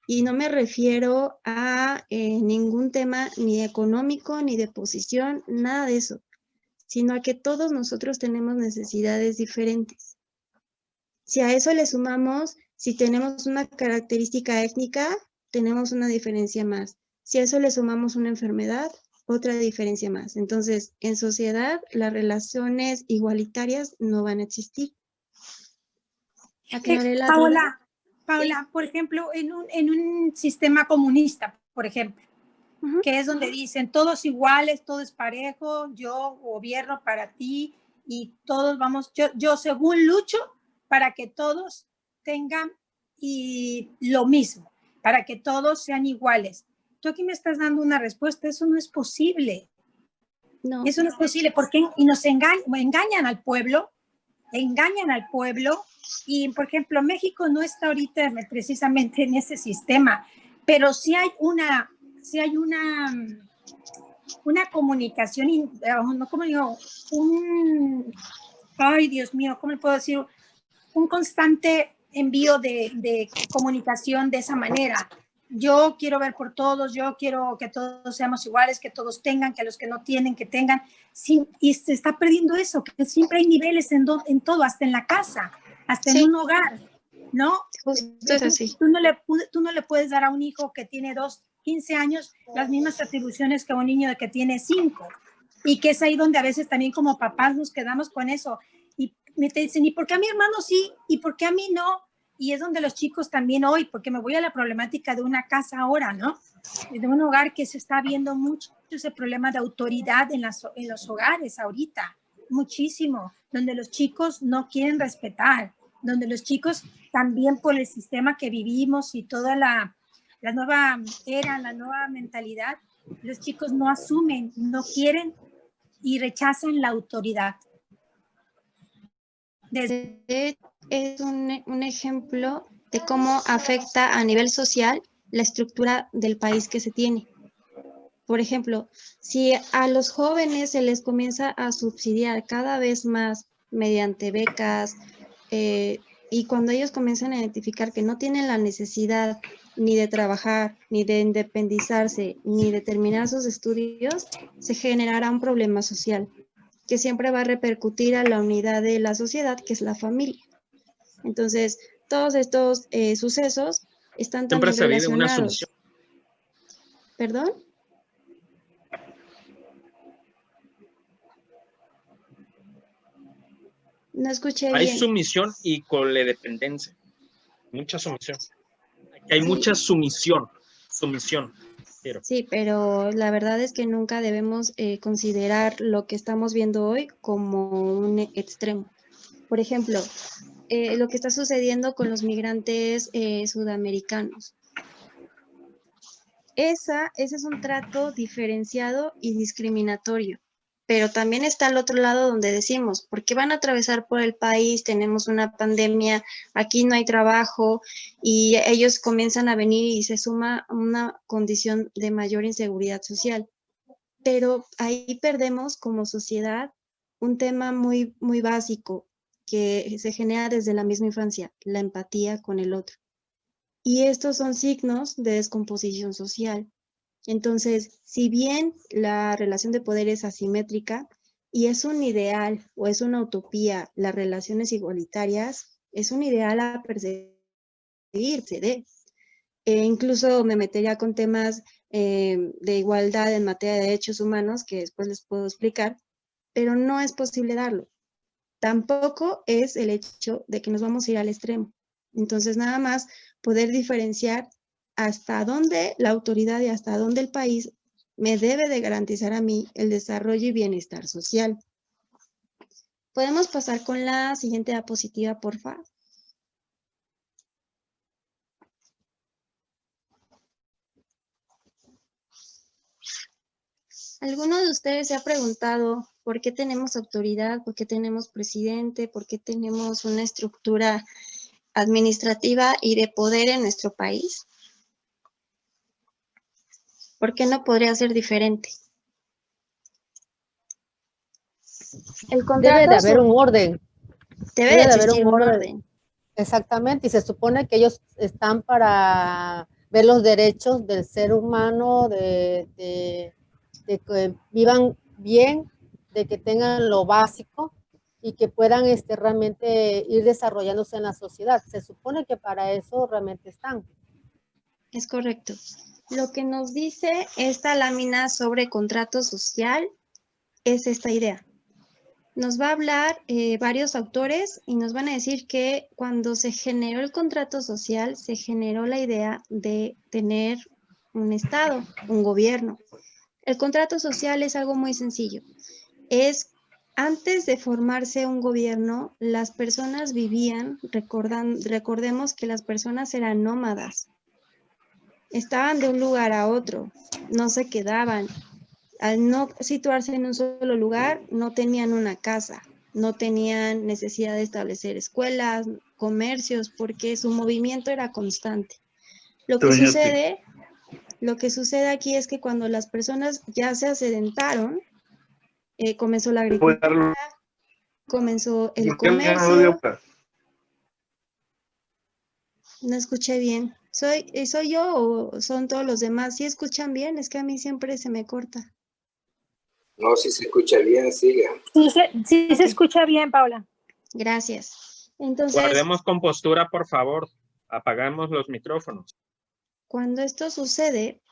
Y no me refiero a ningún tema ni económico, ni de posición, nada de eso, sino a que todos nosotros tenemos necesidades diferentes. Si a eso le sumamos, si tenemos una característica étnica, tenemos una diferencia más. Si a eso le sumamos una enfermedad, otra diferencia más. Entonces, en sociedad, las relaciones igualitarias no van a existir. Paola, por ejemplo, en un sistema comunista, por ejemplo, que es donde dicen todos iguales, todo es parejo, yo gobierno para ti y todos vamos, yo según lucho para que todos tengan y lo mismo, para que todos sean iguales. Tú aquí me estás dando una respuesta, eso no es posible. No. Eso no es posible, porque y nos engañan al pueblo y, por ejemplo, México no está ahorita precisamente en ese sistema, pero sí hay una comunicación, no como digo, ay Dios mío, ¿cómo le puedo decir? Un constante envío de comunicación de esa manera. Yo quiero ver por todos, yo quiero que todos seamos iguales, que todos tengan, que los que no tienen, que tengan. Sí, y se está perdiendo eso, que siempre hay niveles en todo, hasta en la casa, hasta en un hogar, ¿no? Justo es así. Tú no le puedes dar a un hijo que tiene 15 años las mismas atribuciones que a un niño que tiene 5. Y que es ahí donde a veces también como papás nos quedamos con eso. Y me te dicen, ¿y por qué a mi hermano sí? ¿Y por qué a mí no? Y es donde los chicos también hoy, porque me voy a la problemática de una casa ahora, ¿no? De un hogar que se está viendo mucho ese problema de autoridad en los hogares ahorita, muchísimo, donde los chicos no quieren respetar, donde los chicos también por el sistema que vivimos y toda la nueva era, la nueva mentalidad, los chicos no asumen, no quieren y rechazan la autoridad. Es un ejemplo de cómo afecta a nivel social la estructura del país que se tiene. Por ejemplo, si a los jóvenes se les comienza a subsidiar cada vez más mediante becas, y cuando ellos comienzan a identificar que no tienen la necesidad ni de trabajar, ni de independizarse, ni de terminar sus estudios, se generará un problema social que siempre va a repercutir a la unidad de la sociedad, que es la familia. Entonces, todos estos sucesos están también relacionados. Siempre se vive una sumisión. ¿Perdón? No escuché bien. Hay sumisión y codependencia. Mucha sumisión. Hay mucha sumisión. Sí, pero la verdad es que nunca debemos considerar lo que estamos viendo hoy como un extremo. Por ejemplo, lo que está sucediendo con los migrantes sudamericanos. Ese es un trato diferenciado y discriminatorio. Pero también está al otro lado donde decimos, ¿por qué van a atravesar por el país? Tenemos una pandemia, aquí no hay trabajo, y ellos comienzan a venir y se suma una condición de mayor inseguridad social. Pero ahí perdemos como sociedad un tema muy, muy básico que se genera desde la misma infancia, la empatía con el otro. Y estos son signos de descomposición social. Entonces, si bien la relación de poder es asimétrica y es un ideal o es una utopía, las relaciones igualitarias, es un ideal a perseguirse. Incluso me metería con temas de igualdad en materia de derechos humanos, que después les puedo explicar, pero no es posible darlo. Tampoco es el hecho de que nos vamos a ir al extremo. Entonces, nada más poder diferenciar hasta dónde la autoridad y hasta dónde el país me debe de garantizar a mí el desarrollo y bienestar social. ¿Podemos pasar con la siguiente diapositiva, por favor? ¿Alguno de ustedes se ha preguntado por qué tenemos autoridad, por qué tenemos presidente, por qué tenemos una estructura administrativa y de poder en nuestro país? ¿Por qué no podría ser diferente? Debe de haber un orden. Debe de existir un orden. Exactamente, y se supone que ellos están para ver los derechos del ser humano, de que vivan bien, de que tengan lo básico y que puedan realmente ir desarrollándose en la sociedad. Se supone que para eso realmente están. Es correcto. Lo que nos dice esta lámina sobre contrato social es esta idea. Nos va a hablar varios autores y nos van a decir que cuando se generó el contrato social, se generó la idea de tener un Estado, un gobierno. El contrato social es algo muy sencillo. Es antes de formarse un gobierno, las personas vivían, recordemos que las personas eran nómadas. Estaban de un lugar a otro, no se quedaban. Al no situarse en un solo lugar, no tenían una casa, no tenían necesidad de establecer escuelas, comercios, porque su movimiento era constante. Lo que sucede aquí es que cuando las personas ya se asedentaron, comenzó la agricultura, comenzó el comercio. No escuché bien. ¿Soy yo o son todos los demás? ¿Sí escuchan bien? Es que a mí siempre se me corta. No, si se escucha bien, siga. Sí, se escucha bien, Paula. Gracias. Entonces, Guardemos compostura, por favor. Apagamos los micrófonos. Cuando esto sucede,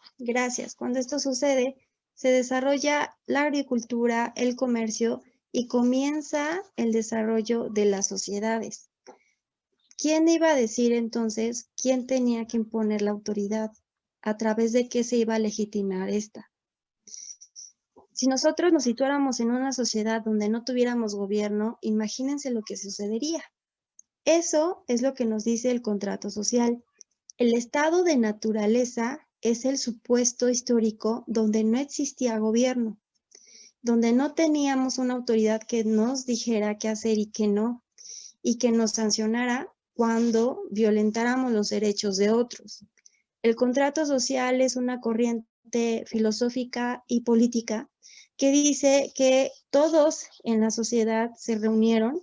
cuando esto sucede, se desarrolla la agricultura, el comercio y comienza el desarrollo de las sociedades. ¿Quién iba a decir entonces quién tenía que imponer la autoridad? ¿A través de qué se iba a legitimar esta? Si nosotros nos situáramos en una sociedad donde no tuviéramos gobierno, imagínense lo que sucedería. Eso es lo que nos dice el contrato social. El estado de naturaleza es el supuesto histórico donde no existía gobierno, donde no teníamos una autoridad que nos dijera qué hacer y qué no, y que nos sancionara cuando violentáramos los derechos de otros. El contrato social es una corriente filosófica y política que dice que todos en la sociedad se reunieron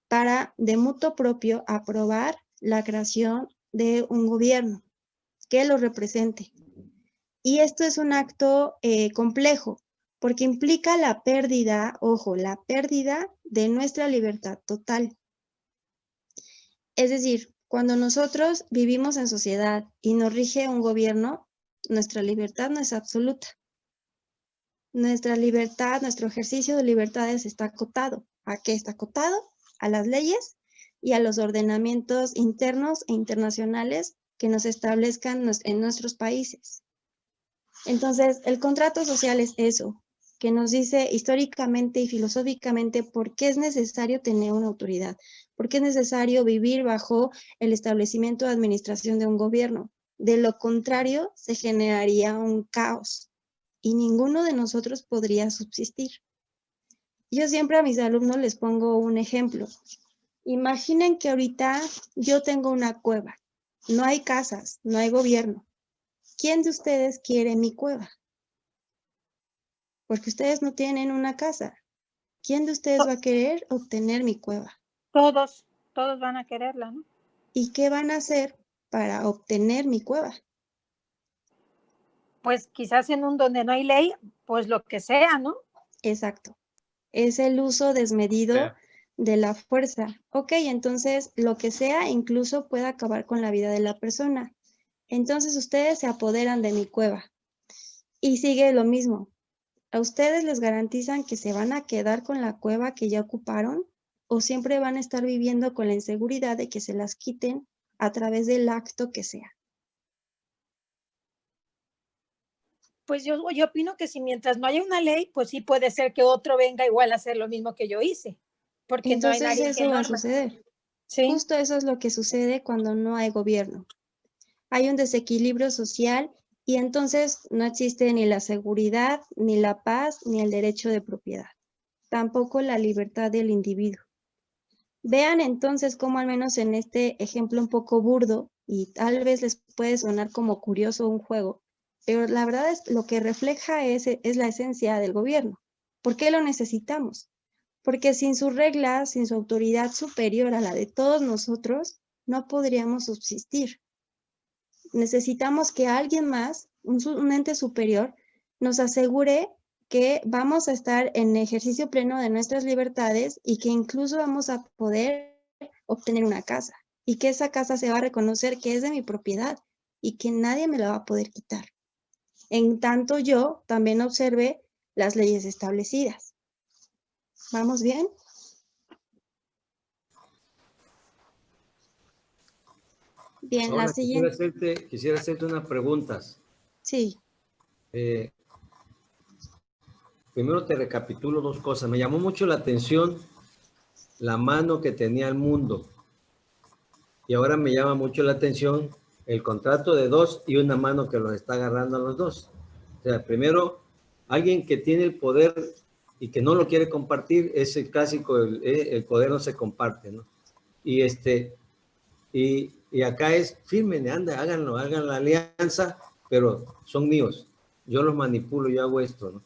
para, de mutuo propio, aprobar la creación de un gobierno que lo represente. Y esto es un acto complejo, porque implica la pérdida, ojo, la pérdida de nuestra libertad total. Es decir, cuando nosotros vivimos en sociedad y nos rige un gobierno, nuestra libertad no es absoluta. Nuestra libertad, nuestro ejercicio de libertades está acotado. ¿A qué está acotado? A las leyes y a los ordenamientos internos e internacionales que nos establezcan en nuestros países. Entonces, el contrato social es eso, que nos dice históricamente y filosóficamente por qué es necesario tener una autoridad, por qué es necesario vivir bajo el establecimiento de administración de un gobierno. De lo contrario, se generaría un caos y ninguno de nosotros podría subsistir. Yo siempre a mis alumnos les pongo un ejemplo. Imaginen que ahorita yo tengo una cueva, no hay casas, no hay gobierno. ¿Quién de ustedes quiere mi cueva? Porque ustedes no tienen una casa. ¿Quién de ustedes va a querer obtener mi cueva? Todos van a quererla, ¿no? ¿Y qué van a hacer para obtener mi cueva? Pues quizás en un donde no hay ley, pues lo que sea, ¿no? Exacto. Es el uso desmedido de la fuerza. Ok, entonces lo que sea incluso puede acabar con la vida de la persona. Entonces ustedes se apoderan de mi cueva. Y sigue lo mismo. ¿A ustedes les garantizan que se van a quedar con la cueva que ya ocuparon? ¿O siempre van a estar viviendo con la inseguridad de que se las quiten a través del acto que sea? Pues yo opino que si mientras no haya una ley, pues sí puede ser que otro venga igual a hacer lo mismo que yo hice. Porque entonces no hay nadie eso va a suceder. ¿Sí? Justo eso es lo que sucede cuando no hay gobierno. Hay un desequilibrio social y entonces no existe ni la seguridad, ni la paz, ni el derecho de propiedad. Tampoco la libertad del individuo. Vean entonces cómo al menos en este ejemplo un poco burdo, y tal vez les puede sonar como curioso un juego, pero la verdad es lo que refleja es la esencia del gobierno. ¿Por qué lo necesitamos? Porque sin sus reglas, sin su autoridad superior a la de todos nosotros, no podríamos subsistir. Necesitamos que alguien más, un ente superior, nos asegure que vamos a estar en ejercicio pleno de nuestras libertades y que incluso vamos a poder obtener una casa y que esa casa se va a reconocer que es de mi propiedad y que nadie me la va a poder quitar. en tanto yo también observe las leyes establecidas. ¿Vamos bien? Bien, Ahora, la siguiente. quisiera hacerte unas preguntas. Sí. Primero te recapitulo dos cosas. Me llamó mucho la atención la mano que tenía el mundo. Y ahora me llama mucho la atención el contrato de dos y una mano que los está agarrando a los dos. O sea, primero, alguien que tiene el poder y que no lo quiere compartir, es el clásico, el poder no se comparte, ¿no? Y y acá es, firmen, anda, háganlo, hagan la alianza, pero son míos. Yo los manipulo, yo hago esto, ¿no?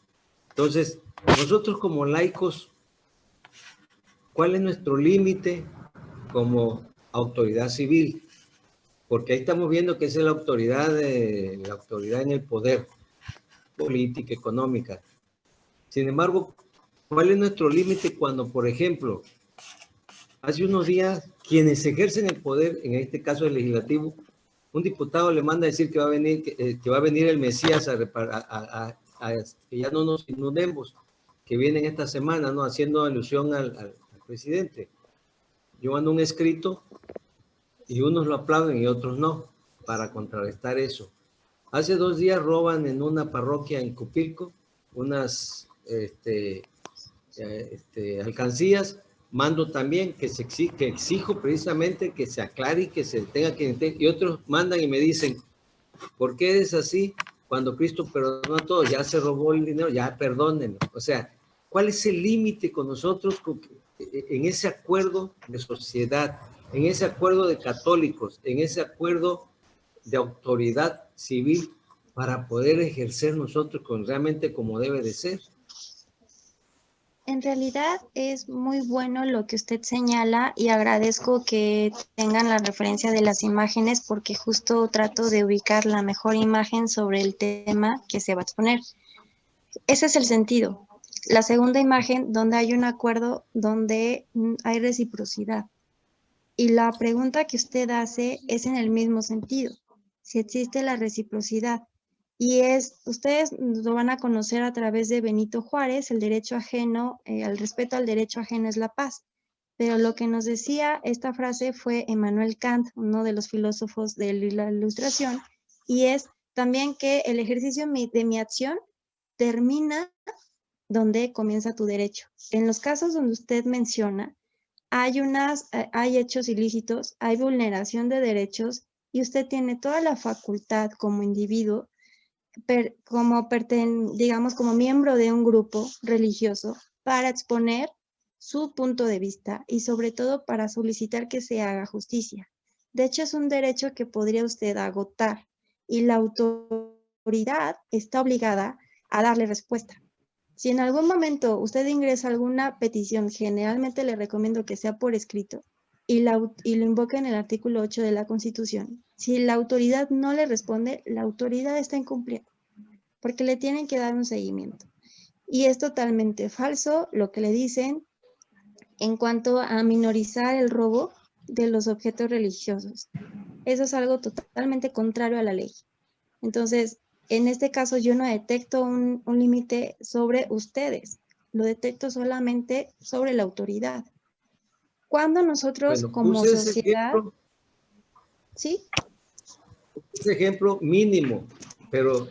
Entonces, nosotros como laicos, ¿cuál es nuestro límite como autoridad civil? Porque ahí estamos viendo que esa es la autoridad en el poder, política, económica. Sin embargo, ¿cuál es nuestro límite cuando, por ejemplo, hace unos días, quienes ejercen el poder, en este caso el legislativo, un diputado le manda a decir que va a venir el Mesías que ya no nos inundemos, que vienen esta semana, ¿no? Haciendo alusión al presidente. Yo mando un escrito y unos lo aplauden y otros no, para contrarrestar eso. Hace 2 días roban en una parroquia en Cupilco unas alcancías. Mando también que exijo precisamente que se aclare y que se tenga que... Y otros mandan y me dicen, ¿por qué es así? Cuando Cristo perdonó a todos, ya se robó el dinero, ya perdónenlo. O sea, ¿cuál es el límite con nosotros en ese acuerdo de sociedad, en ese acuerdo de católicos, en ese acuerdo de autoridad civil para poder ejercer nosotros realmente como debe de ser? En realidad es muy bueno lo que usted señala y agradezco que tengan la referencia de las imágenes porque justo trato de ubicar la mejor imagen sobre el tema que se va a exponer. Ese es el sentido. La segunda imagen donde hay un acuerdo, donde hay reciprocidad. Y la pregunta que usted hace es en el mismo sentido, si existe la reciprocidad. Y ustedes lo van a conocer a través de Benito Juárez, el derecho ajeno, el respeto al derecho ajeno es la paz. Pero lo que nos decía esta frase fue Emmanuel Kant, uno de los filósofos de la Ilustración, y es también que el ejercicio de mi acción termina donde comienza tu derecho. En los casos donde usted menciona, hay hechos ilícitos, hay vulneración de derechos, y usted tiene toda la facultad como individuo digamos, como miembro de un grupo religioso para exponer su punto de vista y sobre todo para solicitar que se haga justicia. De hecho, es un derecho que podría usted agotar y la autoridad está obligada a darle respuesta. Si en algún momento usted ingresa alguna petición, generalmente le recomiendo que sea por escrito y lo invoque en el artículo 8 de la Constitución. Si la autoridad no le responde, la autoridad está incumpliendo, porque le tienen que dar un seguimiento. Y es totalmente falso lo que le dicen en cuanto a minorizar el robo de los objetos religiosos. Eso es algo totalmente contrario a la ley. Entonces, en este caso yo no detecto un límite sobre ustedes, lo detecto solamente sobre la autoridad. Cuando nosotros como sociedad... ¿Sí? Ese ejemplo mínimo, pero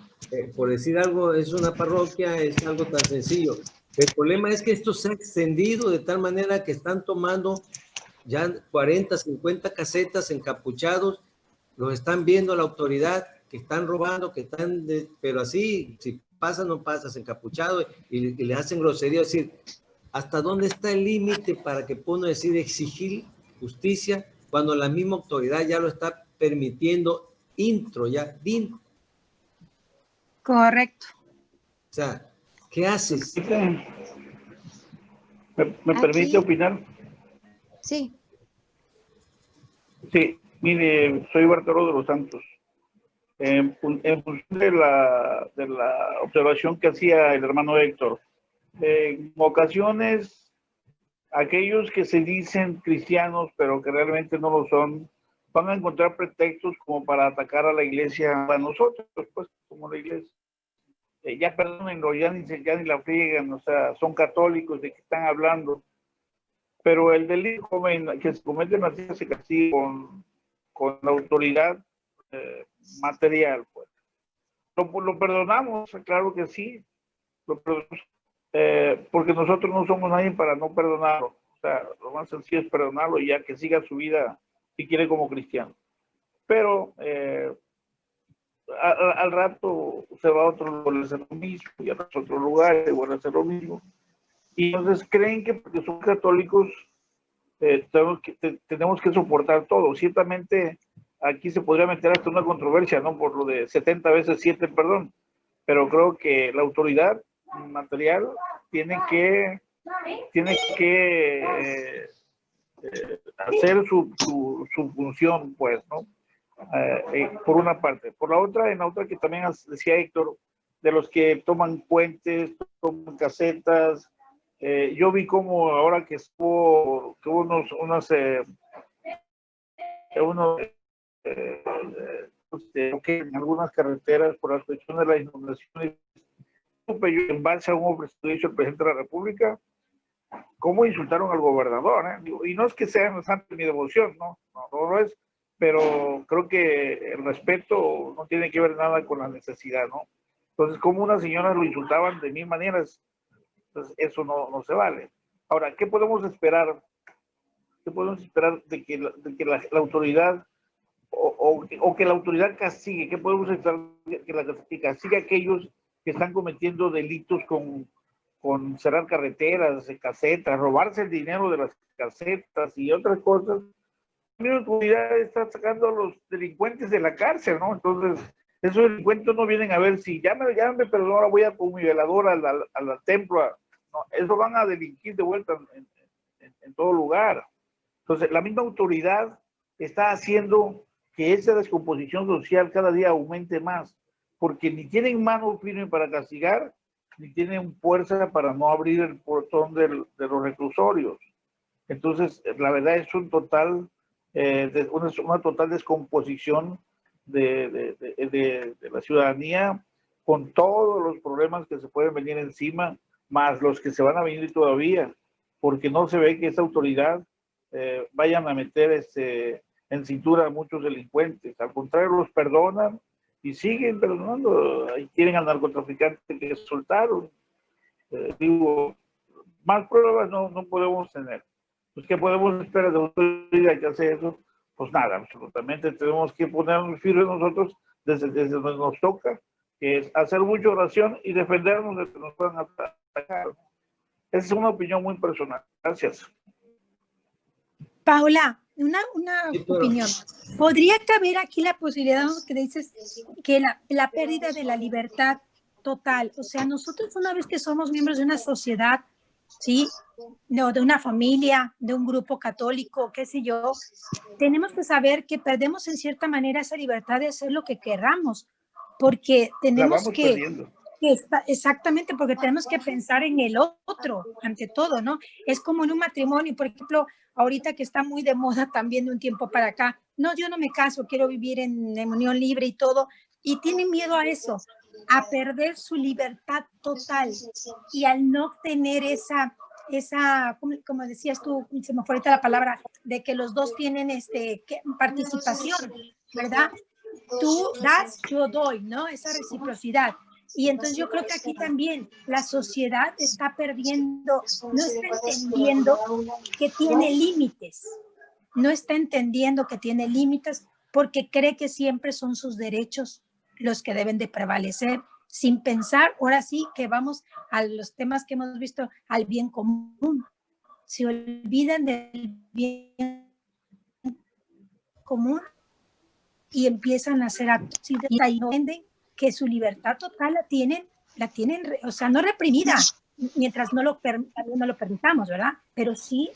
por decir algo, es una parroquia, es algo tan sencillo. El problema es que esto se ha extendido de tal manera que están tomando ya 40, 50 casetas encapuchados, los están viendo la autoridad, que están robando, pero así, si pasa, no pasas, encapuchado, y le hacen grosería, decir, ¿hasta dónde está el límite para que uno decida exigir justicia cuando la misma autoridad ya lo está permitiendo DIN? Correcto. O sea, ¿qué haces? ¿Me permite opinar? Sí. Sí, mire, soy Bartolo de los Santos. En función de la observación que hacía el hermano Héctor, en ocasiones aquellos que se dicen cristianos pero que realmente no lo son, van a encontrar pretextos como para atacar a la iglesia, a nosotros, pues, como la iglesia. ya perdónenlo, ya ni la friegan, o sea, son católicos, ¿de qué están hablando? Pero el delito joven que se comete en la tierra se castiga con la autoridad material, pues. Lo perdonamos, claro que sí, lo perdonamos, porque nosotros no somos nadie para no perdonarlo. O sea, lo más sencillo es perdonarlo y ya que siga su vida, si quiere, como cristiano. Pero al rato se va a otro lugar a hacer lo mismo, y a otro lugar vuelve a hacer lo mismo. Y entonces creen que porque son católicos tenemos que soportar todo. Ciertamente aquí se podría meter hasta una controversia, ¿no? Por lo de 70 veces 7 el perdón. Pero creo que la autoridad material tiene que hacer su función, pues, ¿no? Por una parte. Por la otra, en la otra que también decía Héctor, de los que toman puentes, toman casetas. Yo vi como ahora que hubo en algunas carreteras por la cuestión de la inundación, en base a un ofrecido dicho el presidente de la República, cómo insultaron al gobernador, ¿eh? Y no es que sea santo de mi devoción, no lo es, pero creo que el respeto no tiene que ver nada con la necesidad, ¿no? Entonces, como unas señoras lo insultaban de mil maneras, entonces eso no se vale. Ahora, ¿qué podemos esperar? ¿Qué podemos esperar de que la autoridad o que la autoridad castigue? ¿Qué podemos esperar que castigue a aquellos que están cometiendo delitos con cerrar carreteras, casetas, robarse el dinero de las casetas y otras cosas? La autoridad está sacando a los delincuentes de la cárcel, ¿no? Entonces, esos delincuentes no vienen a ver si ya me perdonó, ahora voy a con mi velador al templo. No, eso van a delinquir de vuelta en todo lugar. Entonces, la misma autoridad está haciendo que esa descomposición social cada día aumente más, porque ni tienen mano firme para castigar, ni tienen fuerza para no abrir el portón de los reclusorios. Entonces, la verdad es una total descomposición de la ciudadanía, con todos los problemas que se pueden venir encima, más los que se van a venir todavía, porque no se ve que esa autoridad vayan a meter en cintura a muchos delincuentes. Al contrario, los perdonan y siguen perdonando. Ahí tienen al narcotraficante que soltaron. Digo, más pruebas no podemos tener. Pues, ¿qué podemos esperar de una autoridad que hace eso? Pues nada, absolutamente. Tenemos que ponernos firmes nosotros desde donde nos toca, que es hacer mucha oración y defendernos de que nos puedan atacar. Esa es una opinión muy personal. Gracias. Paula, una opinión. ¿Podría caber aquí la posibilidad que dices que la pérdida de la libertad total? O sea, nosotros una vez que somos miembros de una sociedad, ¿sí? No, de una familia, de un grupo católico, qué sé yo, tenemos que saber que perdemos en cierta manera esa libertad de hacer lo que queramos, porque tenemos exactamente, porque tenemos que pensar en el otro, ante todo, ¿no? Es como en un matrimonio, por ejemplo, ahorita que está muy de moda también de un tiempo para acá, no, yo no me caso, quiero vivir en unión libre y todo, y tienen miedo a eso, a perder su libertad total, y al no tener esa como decías tú, se me fue ahorita la palabra, de que los dos tienen participación, ¿verdad? Tú das, yo doy, ¿no? Esa reciprocidad. Y entonces yo creo que aquí también la sociedad está perdiendo, no está entendiendo que tiene límites, no está entendiendo que tiene límites porque cree que siempre son sus derechos los que deben de prevalecer, sin pensar, ahora sí que vamos a los temas que hemos visto, al bien común. Se olvidan del bien común y empiezan a hacer actos y ahí entienden que su libertad total la tienen, o sea, no reprimida, mientras no lo permitamos, ¿verdad? Pero sí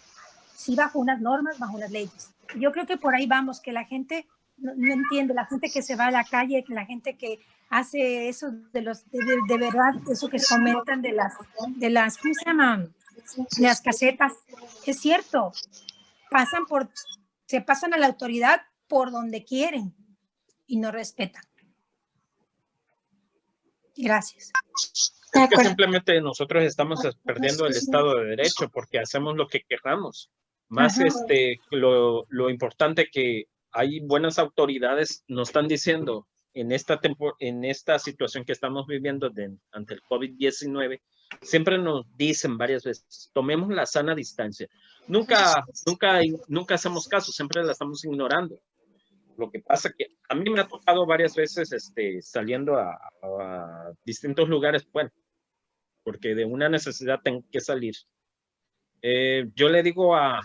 bajo unas normas, bajo unas leyes. Yo creo que por ahí vamos, que la gente no entiende, la gente que se va a la calle, la gente que hace eso de verdad, eso que comentan de las, ¿cómo se llaman? De las casetas. Es cierto, se pasan a la autoridad por donde quieren y no respetan. Gracias. Es que simplemente nosotros estamos perdiendo el Estado de Derecho porque hacemos lo que queramos. Más lo importante que hay buenas autoridades nos están diciendo en esta situación que estamos viviendo ante el COVID-19, siempre nos dicen varias veces, tomemos la sana distancia. Nunca hacemos caso, siempre la estamos ignorando. Lo que pasa que a mí me ha tocado varias veces saliendo a distintos lugares, bueno, porque de una necesidad tengo que salir. Yo le digo a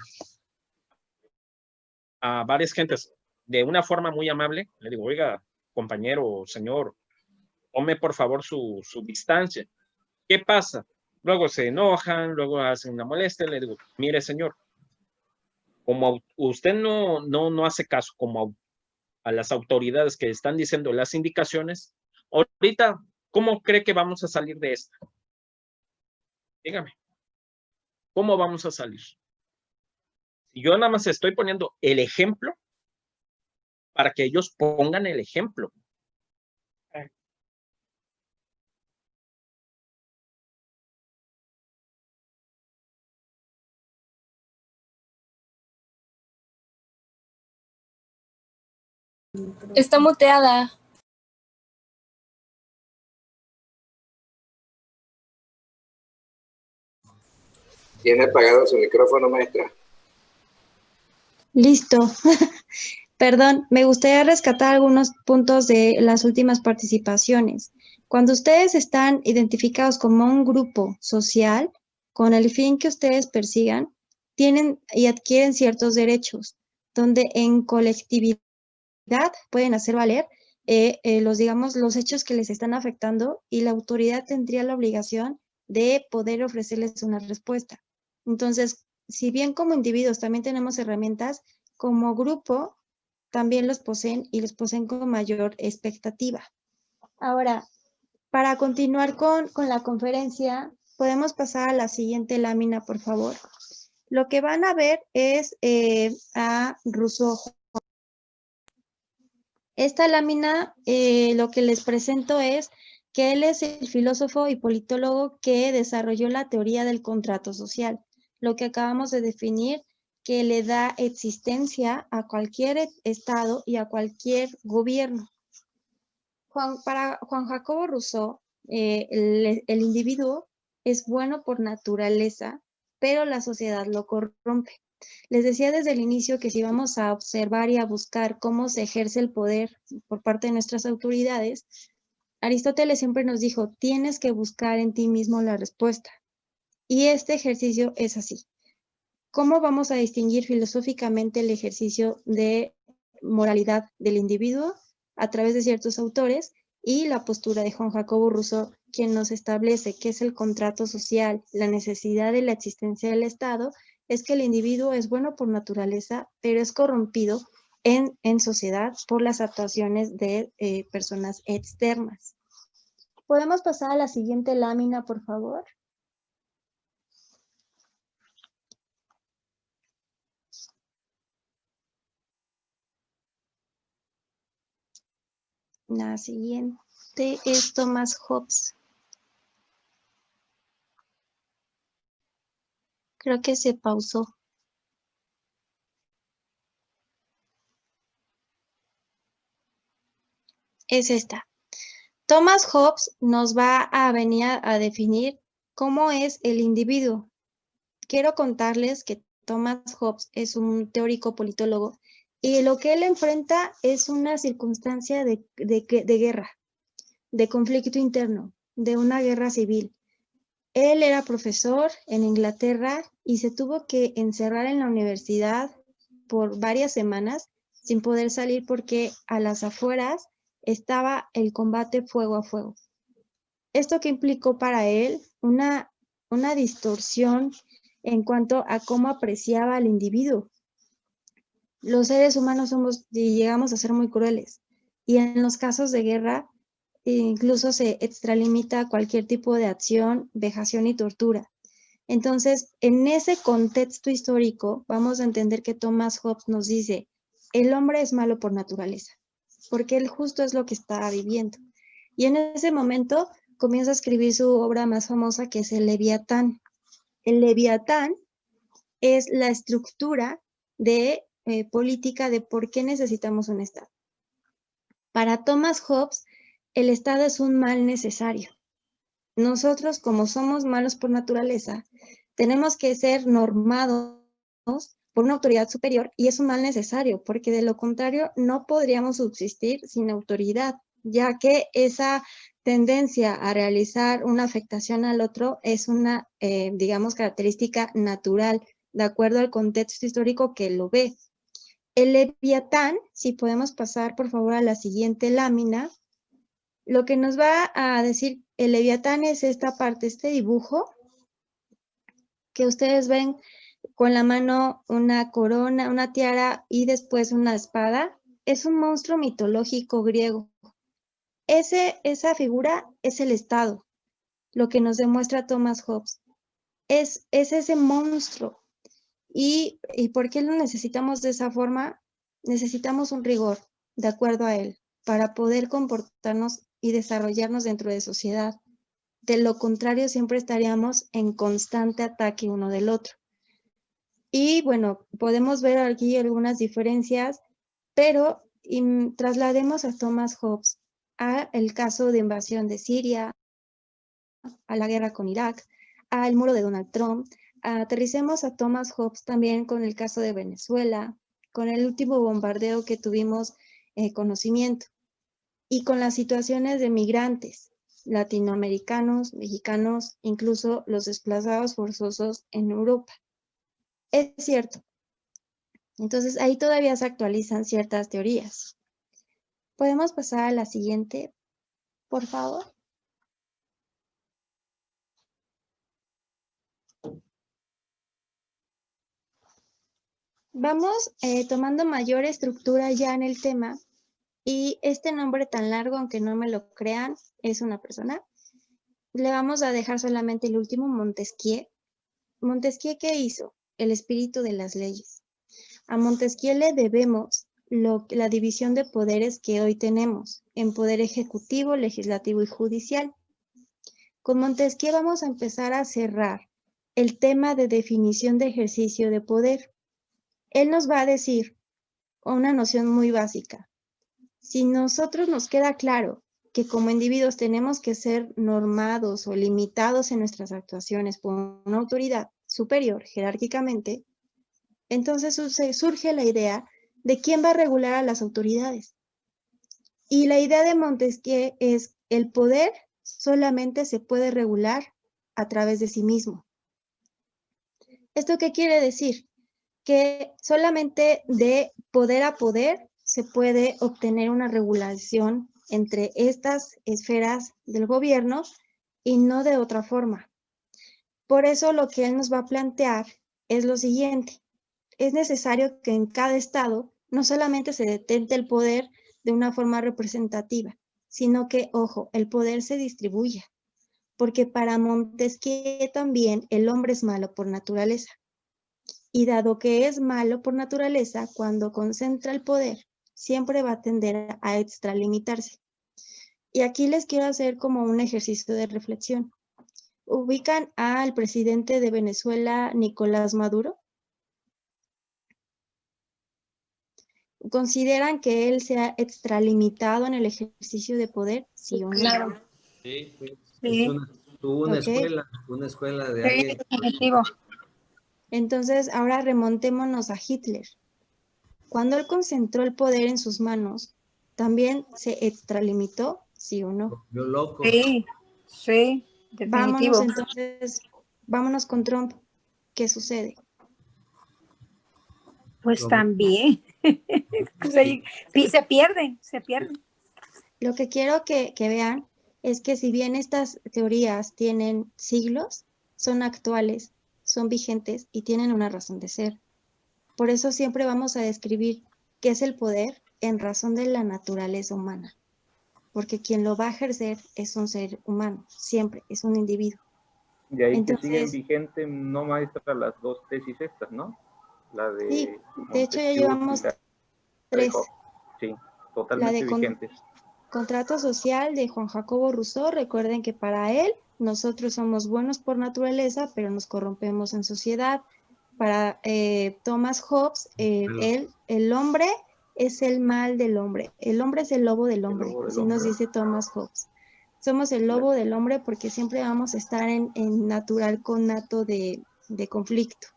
varias gentes, de una forma muy amable, le digo, oiga, compañero, señor, tome por favor su distancia. ¿Qué pasa? Luego se enojan, luego hacen una molestia, le digo, mire señor, como usted no hace caso como a las autoridades que están diciendo las indicaciones, ahorita, ¿cómo cree que vamos a salir de esta? Dígame, ¿cómo vamos a salir? Y yo nada más estoy poniendo el ejemplo para que ellos pongan el ejemplo. Está muteada. ¿Tiene apagado su micrófono, maestra? Listo. Perdón, me gustaría rescatar algunos puntos de las últimas participaciones. Cuando ustedes están identificados como un grupo social, con el fin que ustedes persigan, tienen y adquieren ciertos derechos, donde en colectividad pueden hacer valer los hechos que les están afectando y la autoridad tendría la obligación de poder ofrecerles una respuesta. Entonces, si bien como individuos también tenemos herramientas, como grupo también los poseen y los poseen con mayor expectativa. Ahora, para continuar con la conferencia, podemos pasar a la siguiente lámina, por favor. Lo que van a ver es a Rousseau. Esta lámina, lo que les presento es que él es el filósofo y politólogo que desarrolló la teoría del contrato social, lo que acabamos de definir, que le da existencia a cualquier estado y a cualquier gobierno. Para Juan Jacobo Rousseau, el individuo es bueno por naturaleza, pero la sociedad lo corrompe. Les decía desde el inicio que si vamos a observar y a buscar cómo se ejerce el poder por parte de nuestras autoridades, Aristóteles siempre nos dijo, tienes que buscar en ti mismo la respuesta. Y este ejercicio es así. ¿Cómo vamos a distinguir filosóficamente el ejercicio de moralidad del individuo? A través de ciertos autores y la postura de Juan Jacobo Rousseau, quien nos establece qué es el contrato social, la necesidad de la existencia del Estado, es que el individuo es bueno por naturaleza, pero es corrompido en sociedad por las actuaciones de personas externas. ¿Podemos pasar a la siguiente lámina, por favor? La siguiente es Thomas Hobbes. Creo que se pausó. Es esta. Thomas Hobbes nos va a venir a definir cómo es el individuo. Quiero contarles que Thomas Hobbes es un teórico politólogo y lo que él enfrenta es una circunstancia de guerra, de conflicto interno, de una guerra civil. Él era profesor en Inglaterra y se tuvo que encerrar en la universidad por varias semanas sin poder salir porque a las afueras estaba el combate fuego a fuego. Esto que implicó para él una distorsión en cuanto a cómo apreciaba al individuo. Los seres humanos llegamos a ser muy crueles y en los casos de guerra incluso se extralimita cualquier tipo de acción, vejación y tortura. Entonces, en ese contexto histórico, vamos a entender que Thomas Hobbes nos dice, el hombre es malo por naturaleza, porque él justo es lo que está viviendo. Y en ese momento, comienza a escribir su obra más famosa, que es el Leviatán. El Leviatán es la estructura de política de por qué necesitamos un Estado. Para Thomas Hobbes, el Estado es un mal necesario. Nosotros, como somos malos por naturaleza, tenemos que ser normados por una autoridad superior y es un mal necesario, porque de lo contrario no podríamos subsistir sin autoridad, ya que esa tendencia a realizar una afectación al otro es una, digamos, característica natural, de acuerdo al contexto histórico que lo ve. El Leviatán, si podemos pasar por favor a la siguiente lámina, lo que nos va a decir el Leviatán es esta parte, este dibujo, que ustedes ven con la mano una corona, una tiara y después una espada. Es un monstruo mitológico griego. Esa figura es el Estado, lo que nos demuestra Thomas Hobbes. Es ese monstruo. ¿Y por qué lo necesitamos de esa forma? Necesitamos un rigor, de acuerdo a él, para poder comportarnos y desarrollarnos dentro de sociedad. De lo contrario, siempre estaríamos en constante ataque uno del otro. Y bueno, podemos ver aquí algunas diferencias, pero traslademos a Thomas Hobbes a el caso de invasión de Siria, a la guerra con Irak, al muro de Donald Trump. Aterricemos a Thomas Hobbes también con el caso de Venezuela, con el último bombardeo que tuvimos conocimiento, y con las situaciones de migrantes latinoamericanos, mexicanos, incluso los desplazados forzosos en Europa. Es cierto. Entonces, ahí todavía se actualizan ciertas teorías. ¿Podemos pasar a la siguiente, por favor? Vamos tomando mayor estructura ya en el tema, y este nombre tan largo, aunque no me lo crean, es una persona. Le vamos a dejar solamente el último, Montesquieu. ¿Montesquieu qué hizo? El espíritu de las leyes. A Montesquieu le debemos la división de poderes que hoy tenemos en poder ejecutivo, legislativo y judicial. Con Montesquieu vamos a empezar a cerrar el tema de definición de ejercicio de poder. Él nos va a decir una noción muy básica. Si nosotros nos queda claro que como individuos tenemos que ser normados o limitados en nuestras actuaciones por una autoridad superior jerárquicamente, entonces surge la idea de quién va a regular a las autoridades. Y la idea de Montesquieu es el poder solamente se puede regular a través de sí mismo. ¿Esto qué quiere decir? Que solamente de poder a poder se puede obtener una regulación entre estas esferas del gobierno y no de otra forma. Por eso lo que él nos va a plantear es lo siguiente. Es necesario que en cada estado no solamente se detente el poder de una forma representativa, sino que, ojo, el poder se distribuya. Porque para Montesquieu también el hombre es malo por naturaleza. Y dado que es malo por naturaleza, cuando concentra el poder, siempre va a tender a extralimitarse. Y aquí les quiero hacer como un ejercicio de reflexión. ¿Ubican al presidente de Venezuela, Nicolás Maduro? ¿Consideran que él se ha extralimitado en el ejercicio de poder? ¿Sí o no? Claro. Sí, Sí. Tuvo una Ok. escuela de Sí, alguien. definitivo. Entonces, ahora remontémonos a Hitler. Cuando él concentró el poder en sus manos, ¿también se extralimitó? ¿Sí o no? Yo loco. Sí, sí, definitivo. Vámonos entonces, vámonos con Trump. ¿Qué sucede? Pues también. Sí, se pierden. Lo que quiero que vean es que si bien estas teorías tienen siglos, son actuales, son vigentes y tienen una razón de ser. Por eso siempre vamos a describir qué es el poder en razón de la naturaleza humana. Porque quien lo va a ejercer es un ser humano, siempre, es un individuo. De ahí Entonces, que siguen vigentes, no maestra, las dos tesis estas, ¿no? La de sí, de hecho ya Montesquieu llevamos y la de 3. Hobbes. Sí, La totalmente de vigentes. Contrato social de Juan Jacobo Rousseau. Recuerden que para él, nosotros somos buenos por naturaleza, pero nos corrompemos en sociedad. Para Thomas Hobbes, el hombre es el mal del hombre. El hombre es el lobo del hombre, así nos dice Thomas Hobbes. Somos el lobo del hombre porque siempre vamos a estar en natural conato de conflicto.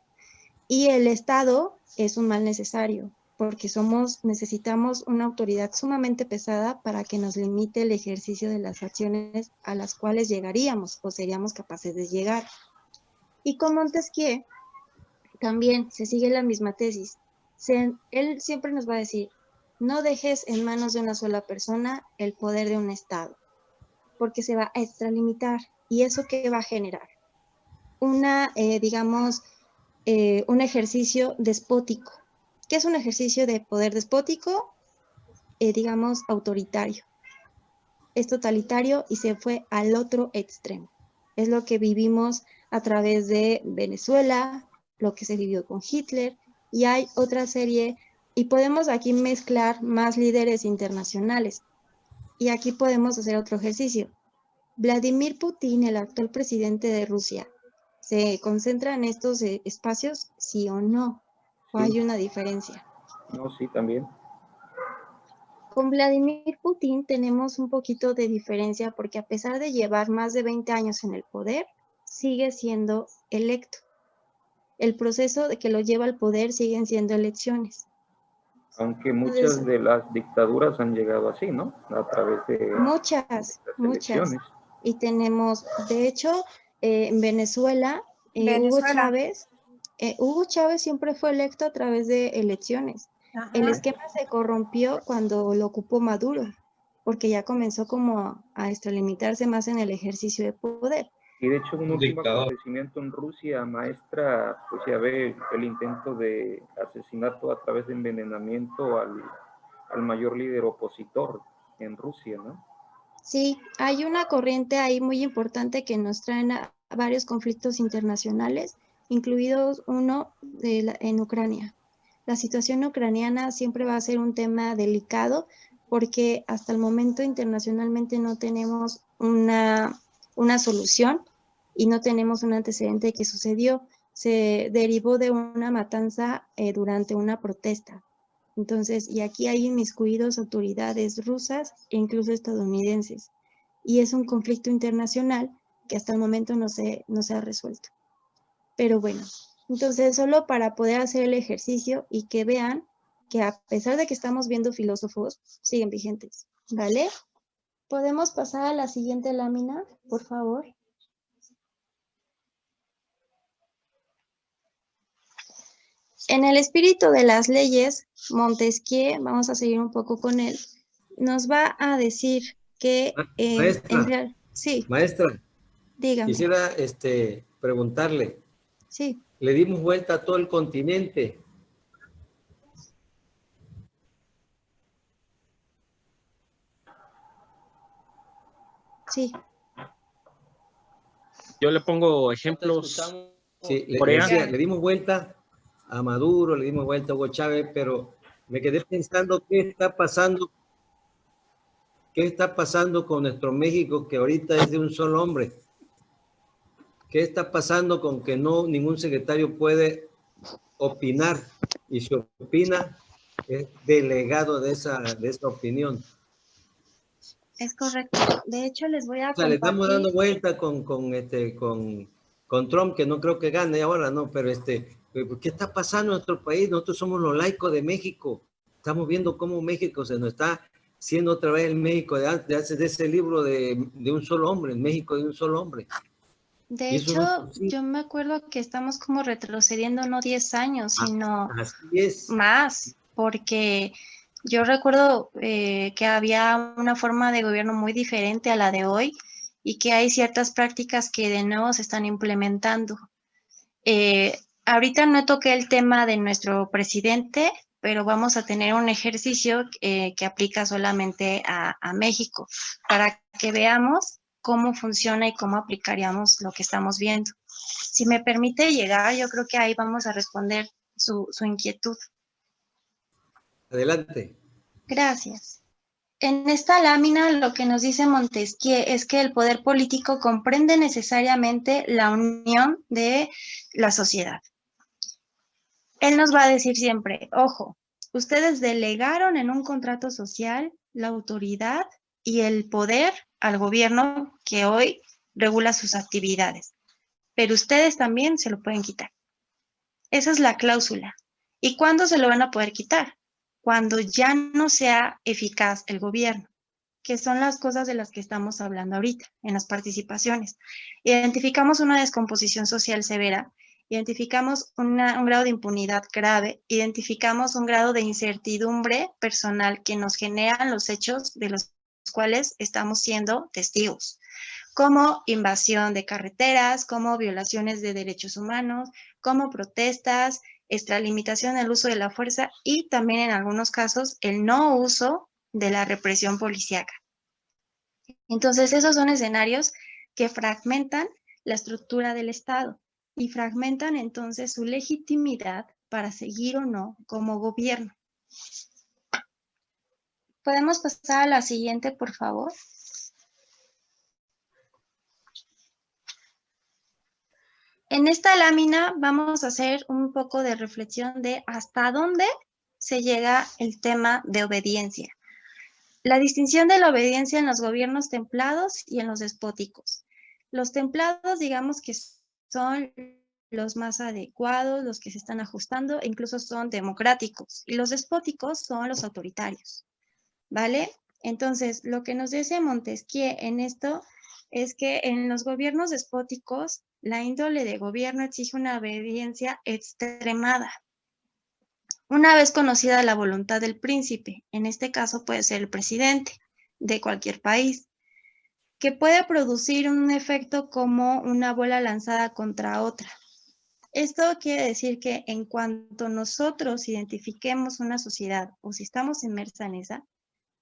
Y el Estado es un mal necesario, porque necesitamos una autoridad sumamente pesada para que nos limite el ejercicio de las acciones a las cuales llegaríamos o seríamos capaces de llegar. Y con Montesquieu también se sigue la misma tesis. Él siempre nos va a decir, no dejes en manos de una sola persona el poder de un Estado, porque se va a extralimitar. ¿Y eso qué va a generar? Un ejercicio despótico. ¿Qué es un ejercicio de poder despótico? Autoritario. Es totalitario y se fue al otro extremo. Es lo que vivimos a través de Venezuela, lo que se vivió con Hitler, y hay otra serie, y podemos aquí mezclar más líderes internacionales. Y aquí podemos hacer otro ejercicio. Vladimir Putin, el actual presidente de Rusia, ¿se concentra en estos espacios, sí o no? ¿O hay una diferencia? No, sí, también. Con Vladimir Putin tenemos un poquito de diferencia porque a pesar de llevar más de 20 años en el poder, sigue siendo electo. El proceso de que lo lleva al poder siguen siendo elecciones. Aunque muchas de las dictaduras han llegado así, ¿no? A través de muchas. elecciones. Y tenemos, de hecho, en Venezuela, Hugo Chávez siempre fue electo a través de elecciones. Ajá. El esquema se corrompió cuando lo ocupó Maduro, porque ya comenzó como a extralimitarse más en el ejercicio de poder. Y de hecho, un último acontecimiento en Rusia, maestra, pues ya ve el intento de asesinato a través de envenenamiento al mayor líder opositor en Rusia, ¿no? Sí, hay una corriente ahí muy importante que nos traen a varios conflictos internacionales, incluidos uno en Ucrania. La situación ucraniana siempre va a ser un tema delicado porque hasta el momento internacionalmente no tenemos una solución y no tenemos un antecedente de qué sucedió. Se derivó de una matanza durante una protesta. Entonces, y aquí hay inmiscuidos autoridades rusas e incluso estadounidenses. Y es un conflicto internacional que hasta el momento no se ha resuelto. Pero bueno, entonces solo para poder hacer el ejercicio y que vean que a pesar de que estamos viendo filósofos, siguen vigentes, ¿vale? ¿Podemos pasar a la siguiente lámina, por favor? En el espíritu de las leyes, Montesquieu, vamos a seguir un poco con él, nos va a decir que... Maestra, sí. Maestra, dígame. Quisiera preguntarle. Sí. Le dimos vuelta a todo el continente. Sí. Yo le pongo ejemplos. Sí, le dimos vuelta a Maduro, le dimos vuelta a Hugo Chávez, pero me quedé pensando qué está pasando con nuestro México, que ahorita es de un solo hombre. ¿Qué está pasando con que ningún secretario puede opinar? Y si opina, es delegado de esa opinión. Es correcto. De hecho, les voy a compartir. Le estamos dando vuelta con Trump, que no creo que gane ahora, ¿no? Pero ¿qué está pasando en nuestro país? Nosotros somos los laicos de México. Estamos viendo cómo México se nos está siendo otra vez el México de ese libro de un solo hombre, el México de un solo hombre. De hecho, yo me acuerdo que estamos como retrocediendo no 10 años, sino más, porque yo recuerdo que había una forma de gobierno muy diferente a la de hoy y que hay ciertas prácticas que de nuevo se están implementando. Ahorita no toqué el tema de nuestro presidente, pero vamos a tener un ejercicio que aplica solamente a México para que veamos cómo funciona y cómo aplicaríamos lo que estamos viendo. Si me permite llegar, yo creo que ahí vamos a responder su inquietud. Adelante. Gracias. En esta lámina lo que nos dice Montesquieu es que el poder político comprende necesariamente la unión de la sociedad. Él nos va a decir siempre, ojo, ustedes delegaron en un contrato social la autoridad y el poder al gobierno que hoy regula sus actividades, pero ustedes también se lo pueden quitar. Esa es la cláusula. ¿Y cuándo se lo van a poder quitar? Cuando ya no sea eficaz el gobierno, que son las cosas de las que estamos hablando ahorita, en las participaciones. Identificamos una descomposición social severa, identificamos un grado de impunidad grave, identificamos un grado de incertidumbre personal que nos generan los hechos de los cuales estamos siendo testigos, como invasión de carreteras, como violaciones de derechos humanos, como protestas, extralimitación del uso de la fuerza y también en algunos casos el no uso de la represión policíaca. Entonces, esos son escenarios que fragmentan la estructura del Estado y fragmentan entonces su legitimidad para seguir o no como gobierno. ¿Podemos pasar a la siguiente, por favor? En esta lámina vamos a hacer un poco de reflexión de hasta dónde se llega el tema de obediencia. La distinción de la obediencia en los gobiernos templados y en los despóticos. Los templados, digamos que son los más adecuados, los que se están ajustando e incluso son democráticos. Y los despóticos son los autoritarios, ¿vale? Entonces, lo que nos dice Montesquieu en esto es que en los gobiernos despóticos, la índole de gobierno exige una obediencia extremada. Una vez conocida la voluntad del príncipe, en este caso puede ser el presidente de cualquier país, que puede producir un efecto como una bola lanzada contra otra. Esto quiere decir que en cuanto nosotros identifiquemos una sociedad o si estamos inmersa en esa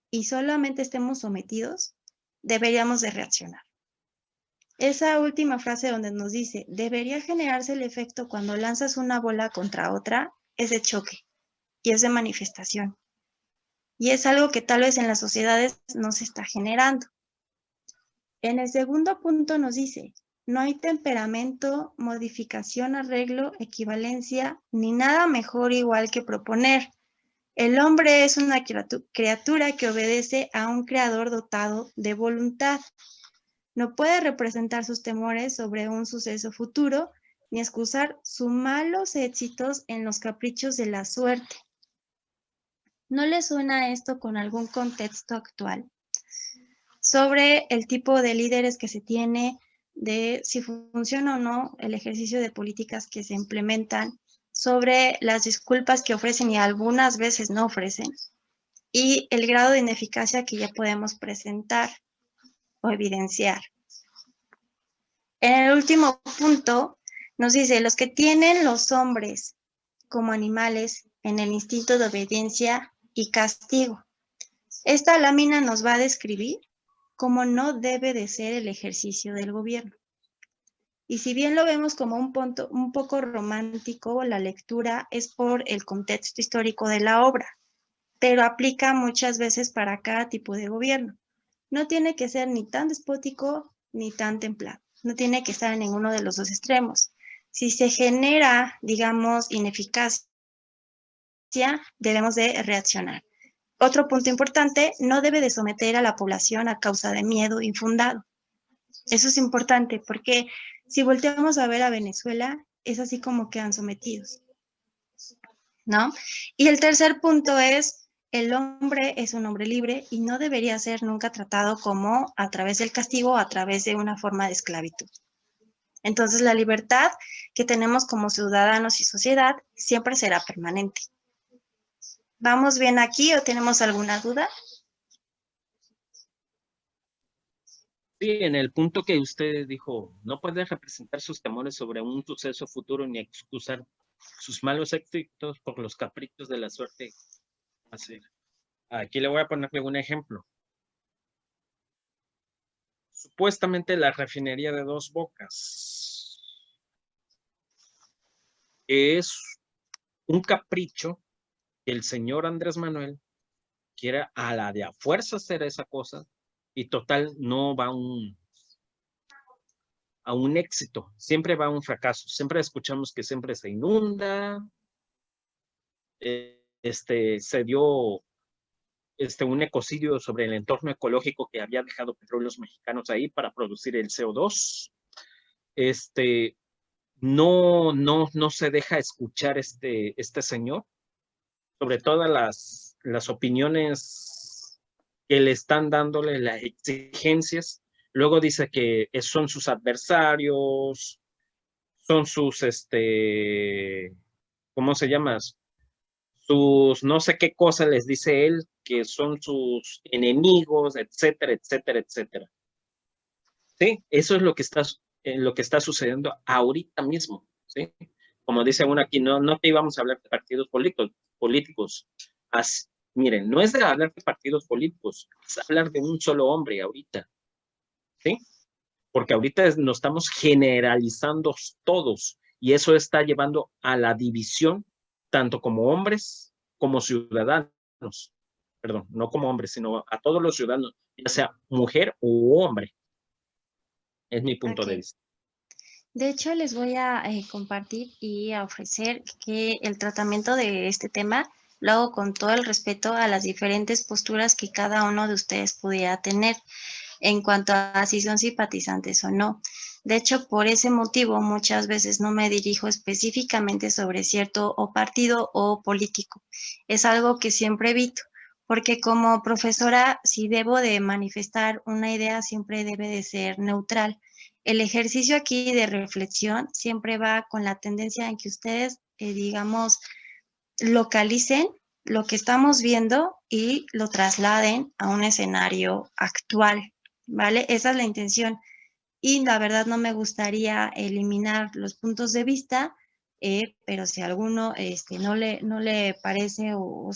y solamente estemos sometidos, deberíamos de reaccionar. Esa última frase donde nos dice, debería generarse el efecto cuando lanzas una bola contra otra, es de choque y es de manifestación. Y es algo que tal vez en las sociedades no se está generando. En el segundo punto nos dice, no hay temperamento, modificación, arreglo, equivalencia, ni nada mejor igual que proponer. El hombre es una criatura que obedece a un creador dotado de voluntad. No puede representar sus temores sobre un suceso futuro, ni excusar sus malos éxitos en los caprichos de la suerte. ¿No le suena esto con algún contexto actual? Sobre el tipo de líderes que se tiene, de si funciona o no el ejercicio de políticas que se implementan, sobre las disculpas que ofrecen y algunas veces no ofrecen, y el grado de ineficacia que ya podemos presentar o evidenciar. En el último punto nos dice, los que tienen los hombres como animales en el instinto de obediencia y castigo. Esta lámina nos va a describir cómo no debe de ser el ejercicio del gobierno. Y si bien lo vemos como un punto un poco romántico, la lectura es por el contexto histórico de la obra, pero aplica muchas veces para cada tipo de gobierno. No tiene que ser ni tan despótico ni tan templado. No tiene que estar en ninguno de los dos extremos. Si se genera, digamos, ineficacia, debemos de reaccionar. Otro punto importante, no debe de someter a la población a causa de miedo infundado. Eso es importante porque si volteamos a ver a Venezuela, es así como quedan sometidos, ¿no? Y el tercer punto es, el hombre es un hombre libre y no debería ser nunca tratado como a través del castigo o a través de una forma de esclavitud. Entonces, la libertad que tenemos como ciudadanos y sociedad siempre será permanente. ¿Vamos bien aquí o tenemos alguna duda? Sí, en el punto que usted dijo, no puede representar sus temores sobre un suceso futuro ni excusar sus malos éxitos por los caprichos de la suerte. Aquí le voy a ponerle un ejemplo. Supuestamente la refinería de Dos Bocas es un capricho que el señor Andrés Manuel quiere a la de a fuerza hacer esa cosa y total no va a un éxito, siempre va a un fracaso. Siempre escuchamos que siempre se inunda. Se dio un ecocidio sobre el entorno ecológico que había dejado Petróleos Mexicanos ahí para producir el CO2. No se deja escuchar este señor sobre todas las opiniones que le están dándole, las exigencias. Luego dice que son sus adversarios, son sus, ¿cómo se llama? Sus no sé qué cosa les dice él, que son sus enemigos, etcétera, etcétera, etcétera. Sí, eso es lo que está sucediendo ahorita mismo, ¿sí? Como dice uno aquí, no te íbamos a hablar de partidos políticos. Miren, no es de hablar de partidos políticos, es hablar de un solo hombre ahorita, ¿sí? Porque ahorita nos estamos generalizando todos y eso está llevando a la división tanto como hombres como ciudadanos. Perdón, no como hombres, sino a todos los ciudadanos, ya sea mujer o hombre. Es mi punto de vista. De hecho, les voy a compartir y a ofrecer que el tratamiento de este tema lo hago con todo el respeto a las diferentes posturas que cada uno de ustedes pudiera tener en cuanto a si son simpatizantes o no. De hecho, por ese motivo, muchas veces no me dirijo específicamente sobre cierto o partido o político. Es algo que siempre evito, porque como profesora, si debo de manifestar una idea, siempre debe de ser neutral. El ejercicio aquí de reflexión siempre va con la tendencia en que ustedes, digamos, localicen lo que estamos viendo y lo trasladen a un escenario actual, ¿vale? Esa es la intención. Y la verdad no me gustaría eliminar los puntos de vista, pero si a alguno no le parece o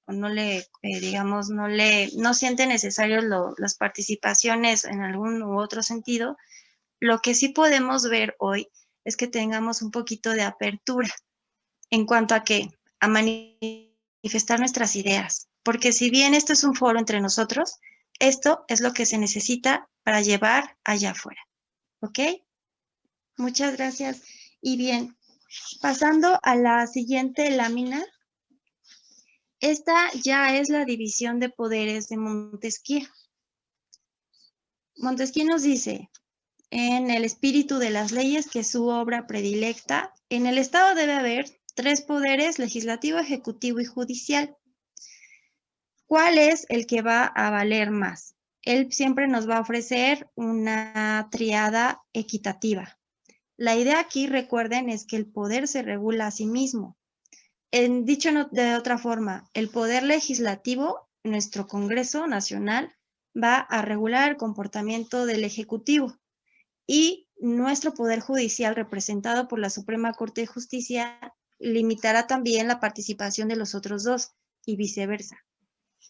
no le, digamos, no siente necesario las participaciones en algún u otro sentido, lo que sí podemos ver hoy es que tengamos un poquito de apertura en cuanto a qué, a manifestar nuestras ideas, porque si bien esto es un foro entre nosotros, esto es lo que se necesita para llevar allá afuera, ¿ok? Muchas gracias. Y bien, pasando a la siguiente lámina, esta ya es la división de poderes de Montesquieu. Montesquieu nos dice, en El espíritu de las leyes, que es su obra predilecta, en el Estado debe haber 3 poderes, legislativo, ejecutivo y judicial. ¿Cuál es el que va a valer más? Él siempre nos va a ofrecer una triada equitativa. La idea aquí, recuerden, es que el poder se regula a sí mismo. Dicho de otra forma, el poder legislativo, nuestro Congreso Nacional, va a regular el comportamiento del Ejecutivo. Y nuestro Poder Judicial, representado por la Suprema Corte de Justicia, limitará también la participación de los otros dos y viceversa.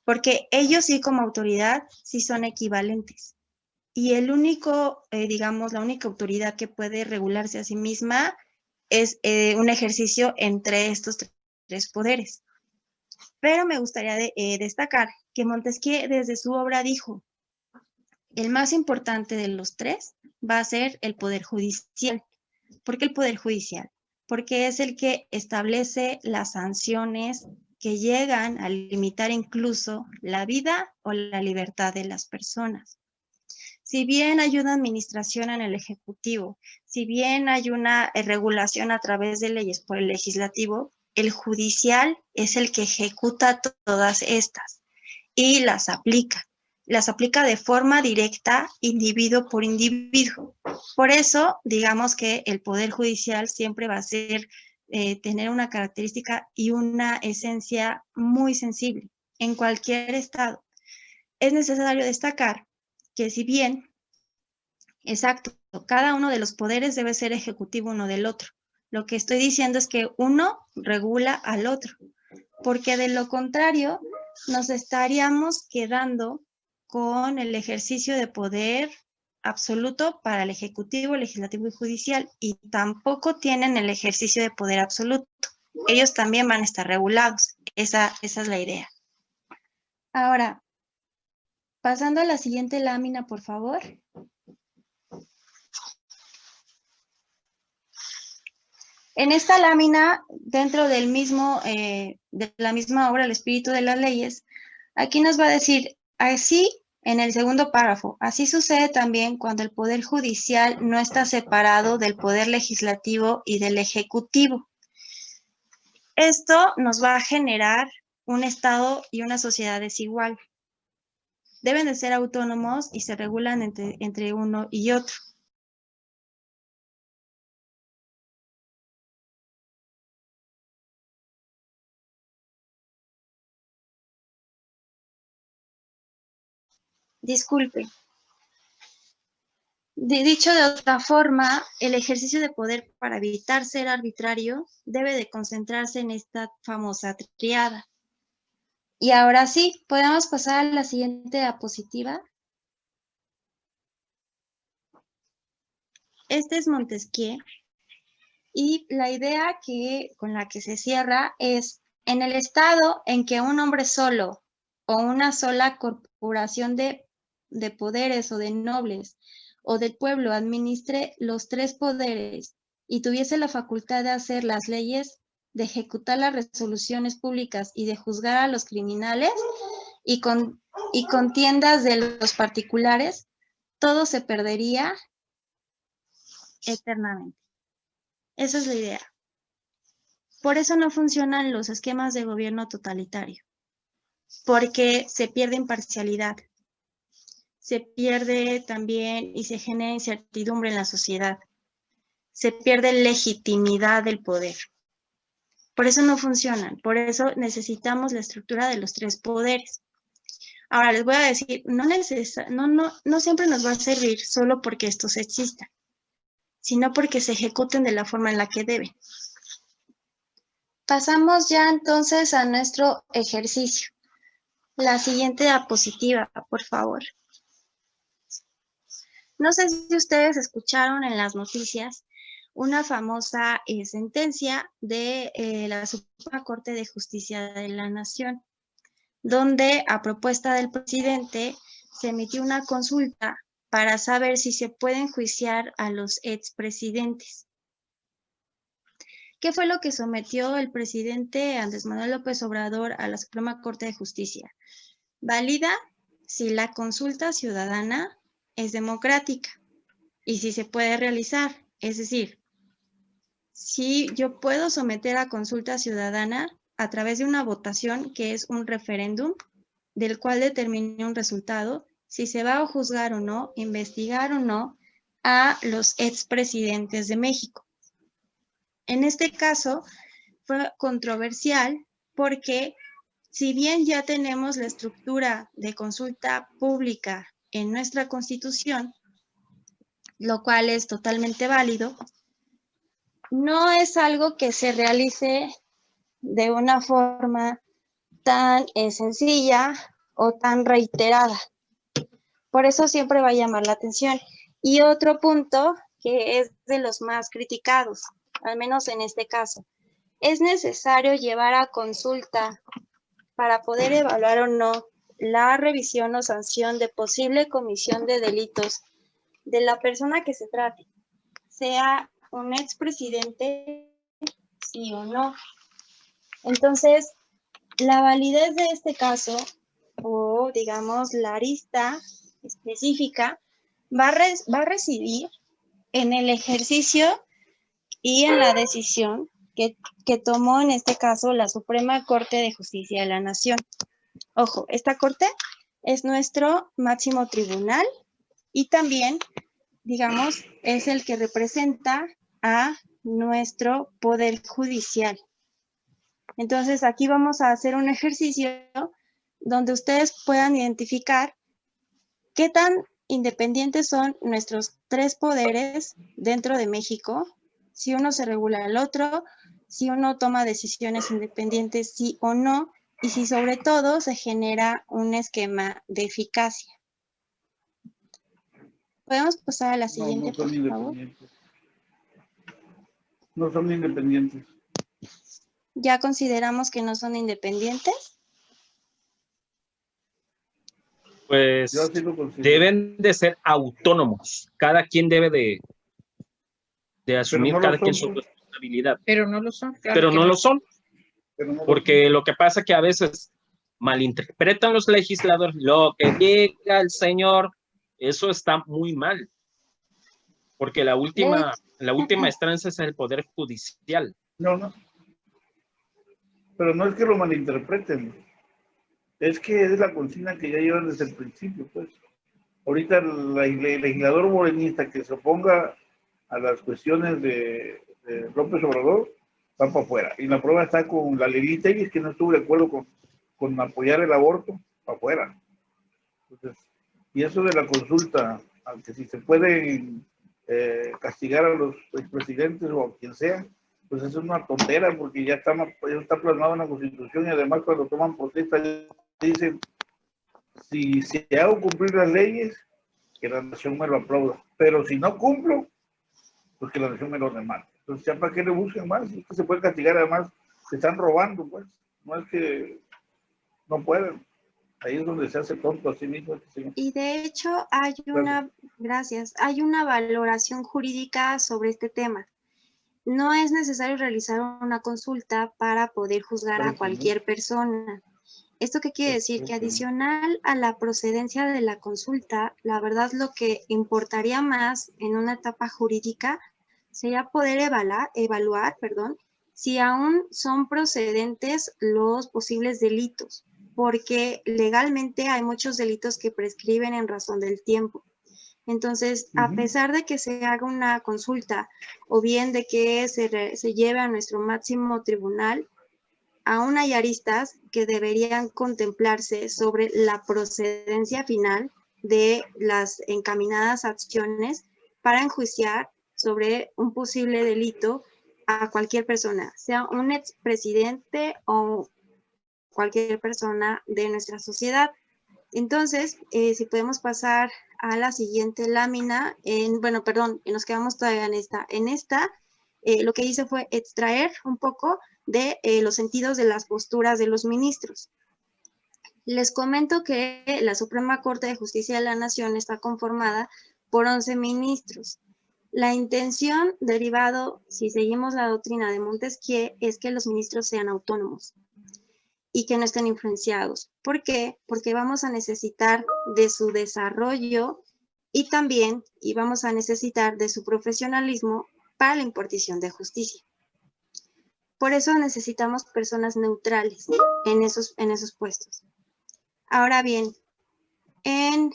Porque ellos sí como autoridad sí son equivalentes. Y el único, digamos, la única autoridad que puede regularse a sí misma es un ejercicio entre estos 3 poderes. Pero me gustaría destacar que Montesquieu desde su obra dijo, el más importante de los 3 va a ser el Poder Judicial. ¿Por qué el Poder Judicial? Porque es el que establece las sanciones que llegan a limitar incluso la vida o la libertad de las personas. Si bien hay una administración en el Ejecutivo, si bien hay una regulación a través de leyes por el Legislativo, el Judicial es el que ejecuta todas estas y las aplica. Las aplica de forma directa, individuo por individuo. Por eso, digamos que el Poder Judicial siempre va a ser, tener una característica y una esencia muy sensible en cualquier estado. Es necesario destacar que si bien, exacto, cada uno de los poderes debe ser ejecutivo uno del otro, lo que estoy diciendo es que uno regula al otro, porque de lo contrario nos estaríamos quedando con el ejercicio de poder absoluto para el Ejecutivo, Legislativo y Judicial, y tampoco tienen el ejercicio de poder absoluto. Ellos también van a estar regulados. Esa es la idea. Ahora, pasando a la siguiente lámina, por favor. En esta lámina, dentro del mismo, de la misma obra, El espíritu de las leyes, aquí nos va a decir, así, en el segundo párrafo, así sucede también cuando el poder judicial no está separado del poder legislativo y del ejecutivo. Esto nos va a generar un Estado y una sociedad desigual. Deben de ser autónomos y se regulan entre uno y otro. Disculpe. Dicho de otra forma, el ejercicio de poder para evitar ser arbitrario debe de concentrarse en esta famosa triada. Y ahora sí, podemos pasar a la siguiente diapositiva. Este es Montesquieu y la idea con la que se cierra es, en el estado en que un hombre solo o una sola corporación de poderes o de nobles o del pueblo administre los tres poderes y tuviese la facultad de hacer las leyes, de ejecutar las resoluciones públicas y de juzgar a los criminales y contiendas de los particulares, todo se perdería eternamente. Esa es la idea. Por eso no funcionan los esquemas de gobierno totalitario, porque se pierde imparcialidad, se pierde también y se genera incertidumbre en la sociedad, se pierde legitimidad del poder. Por eso no funcionan, por eso necesitamos la estructura de los tres poderes. Ahora les voy a decir, no siempre nos va a servir solo porque estos existan, sino porque se ejecuten de la forma en la que deben. Pasamos ya entonces a nuestro ejercicio. La siguiente diapositiva, por favor. No sé si ustedes escucharon en las noticias una famosa sentencia de la Suprema Corte de Justicia de la Nación, donde a propuesta del presidente se emitió una consulta para saber si se puede enjuiciar a los expresidentes. ¿Qué fue lo que sometió el presidente Andrés Manuel López Obrador a la Suprema Corte de Justicia? Valida si la consulta ciudadana es democrática y si se puede realizar. Es decir, si yo puedo someter a consulta ciudadana a través de una votación que es un referéndum, del cual determine un resultado, si se va a juzgar o no, investigar o no a los expresidentes de México. En este caso fue controversial porque si bien ya tenemos la estructura de consulta pública en nuestra Constitución, lo cual es totalmente válido, no es algo que se realice de una forma tan sencilla o tan reiterada. Por eso siempre va a llamar la atención. Y otro punto que es de los más criticados, al menos en este caso, es necesario llevar a consulta para poder evaluar o no la revisión o sanción de posible comisión de delitos de la persona que se trate, sea un expresidente, sí o no. Entonces, la validez de este caso, o digamos la arista específica, va a residir en el ejercicio y en la decisión que tomó en este caso la Suprema Corte de Justicia de la Nación. Ojo, esta corte es nuestro máximo tribunal y también, digamos, es el que representa a nuestro poder judicial. Entonces, aquí vamos a hacer un ejercicio donde ustedes puedan identificar qué tan independientes son nuestros tres poderes dentro de México, si uno se regula al otro, si uno toma decisiones independientes, sí o no, y si sobre todo se genera un esquema de eficacia. ¿Podemos pasar a la siguiente, por favor? No son independientes. ¿Ya consideramos que no son independientes? Pues Yo así lo considero. deben de ser autónomos. Cada quien debe de asumir no lo cada son, quien su pues. responsabilidad. Pero no lo son. Claro Pero que no lo son, Pero no lo porque lo que pasa es que a veces malinterpretan los legisladores lo que diga el señor. Eso está muy mal, porque la última instancia es el Poder Judicial. No. Pero no es que lo malinterpreten. Es que es la consigna que ya llevan desde el principio, pues. Ahorita el legislador morenista que se oponga a las cuestiones de López Obrador va para afuera. Y la prueba está con la Lili Telles, que no estuvo de acuerdo con apoyar el aborto, para afuera. Entonces, y eso de la consulta, aunque si se pueden castigar a los expresidentes o a quien sea, pues es una tontera, porque ya está plasmado en la Constitución, y además cuando toman protesta dicen, si hago cumplir las leyes, que la nación me lo aplauda, pero si no cumplo, pues que la nación me lo demande. Entonces, ¿ya para qué le busquen más? Es que se puede castigar, además, se están robando, pues, no es que no pueden. Ahí es donde se hace tonto a sí mismo. Y de hecho hay hay una valoración jurídica sobre este tema. No es necesario realizar una consulta para poder juzgar a cualquier persona. ¿Esto qué quiere decir? Que adicional a la procedencia de la consulta, la verdad lo que importaría más en una etapa jurídica sería poder evaluar, si aún son procedentes los posibles delitos, porque legalmente hay muchos delitos que prescriben en razón del tiempo. Entonces, a pesar de que se haga una consulta o bien de que se lleve a nuestro máximo tribunal, aún hay aristas que deberían contemplarse sobre la procedencia final de las encaminadas acciones para enjuiciar sobre un posible delito a cualquier persona, sea un expresidente o cualquier persona de nuestra sociedad. Entonces, si podemos pasar a la siguiente lámina, nos quedamos todavía en esta. En esta, lo que hice fue extraer un poco de los sentidos de las posturas de los ministros. Les comento que la Suprema Corte de Justicia de la Nación está conformada por 11 ministros. La intención derivado, si seguimos la doctrina de Montesquieu, es que los ministros sean autónomos y que no estén influenciados. ¿Por qué? Porque vamos a necesitar de su desarrollo y también vamos a necesitar de su profesionalismo para la impartición de justicia. Por eso necesitamos personas neutrales en esos puestos. Ahora bien, en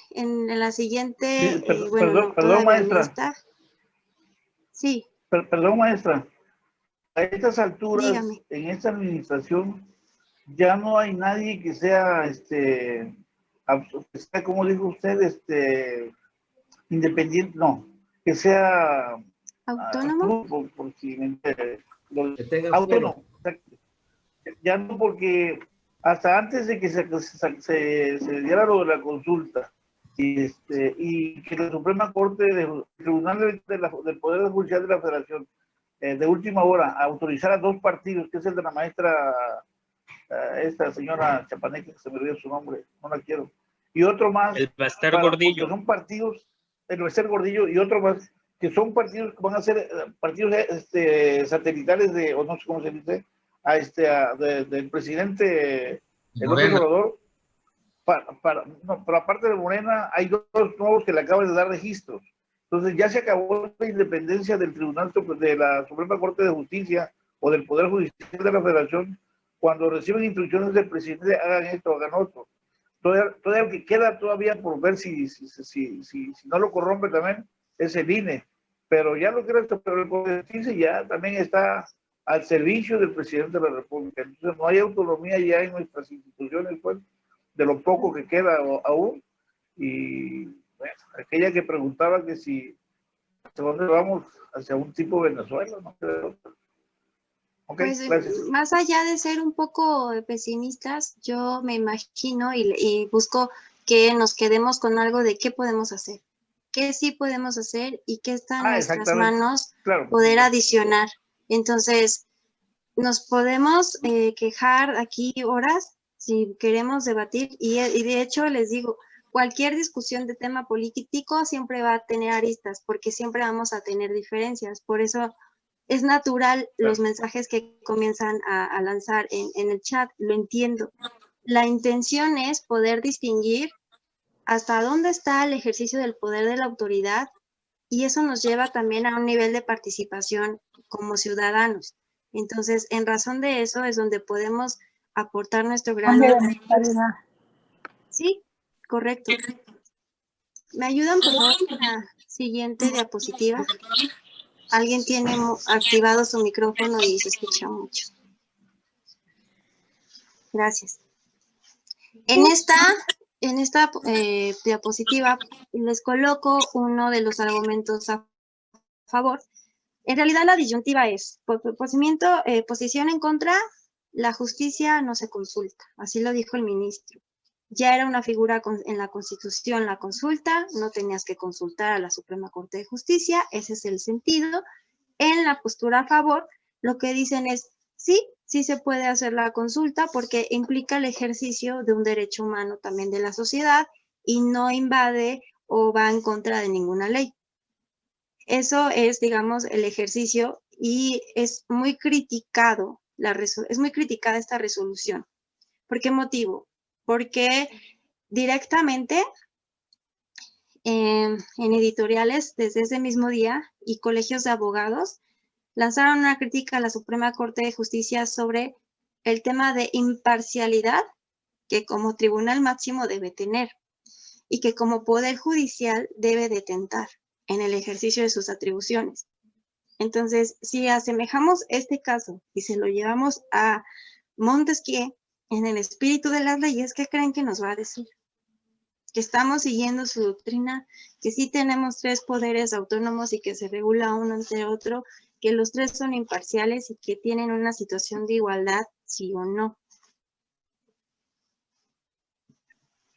la siguiente... Sí, perdón, maestra. Sí. Perdón, maestra. A estas alturas, dígame. En esta administración, ya no hay nadie que sea, como dijo usted, independiente, no, que sea autónomo. Por si autónomo. Ya no, porque hasta antes de que se diera lo de la consulta y que la Suprema Corte del Tribunal del Poder Judicial de la Federación de última hora autorizara 2 partidos, que es el de la maestra esta señora chapaneca, que se me olvidó su nombre, no la quiero, y otro más, el Bester Gordillo, que son partidos, el Bester Gordillo, y otro más, que son partidos que van a ser partidos satelitales de, o no sé cómo se dice, del presidente López Obrador, pero aparte de Morena, hay 2 nuevos que le acaban de dar registros. Entonces ya se acabó la independencia del Tribunal de la Suprema Corte de Justicia o del Poder Judicial de la Federación. Cuando reciben instrucciones del presidente, hagan esto, hagan otro. Todavía lo que queda todavía por ver si no lo corrompe también es el INE. Pero ya lo que era el Poder de Justicia ya también está al servicio del presidente de la República. Entonces no hay autonomía ya en nuestras instituciones, pues, de lo poco que queda aún. Y bueno, aquella que preguntaba que si hacia dónde vamos, hacia un tipo Venezuela, ¿no? Okay, pues gracias. Más allá de ser un poco pesimistas, yo me imagino y busco que nos quedemos con algo de qué podemos hacer, qué sí podemos hacer y qué está en nuestras manos, claro, poder adicionar. Entonces, nos podemos quejar aquí horas si queremos debatir y de hecho les digo, cualquier discusión de tema político siempre va a tener aristas, porque siempre vamos a tener diferencias. Por eso es natural los mensajes que comienzan a lanzar en el chat, lo entiendo. La intención es poder distinguir hasta dónde está el ejercicio del poder de la autoridad, y eso nos lleva también a un nivel de participación como ciudadanos. Entonces, en razón de eso es donde podemos aportar nuestro grano. Sí, correcto. ¿Me ayudan por favor con la siguiente diapositiva? Alguien tiene activado su micrófono y se escucha mucho. Gracias. En esta diapositiva les coloco uno de los argumentos a favor. En realidad la disyuntiva es, por posición en contra, la justicia no se consulta, así lo dijo el ministro. Ya era una figura en la Constitución la consulta, no tenías que consultar a la Suprema Corte de Justicia, ese es el sentido. En la postura a favor, lo que dicen es, sí se puede hacer la consulta porque implica el ejercicio de un derecho humano también de la sociedad y no invade o va en contra de ninguna ley. Eso es, digamos, el ejercicio, y es muy criticada esta resolución. ¿Por qué motivo? Porque directamente en editoriales desde ese mismo día y colegios de abogados lanzaron una crítica a la Suprema Corte de Justicia sobre el tema de imparcialidad que como tribunal máximo debe tener y que como poder judicial debe detentar en el ejercicio de sus atribuciones. Entonces, si asemejamos este caso y se lo llevamos a Montesquieu en el espíritu de las leyes, ¿qué creen que nos va a decir? Que estamos siguiendo su doctrina, que sí tenemos 3 poderes autónomos y que se regula uno entre otro, que los 3 son imparciales y que tienen una situación de igualdad, sí o no.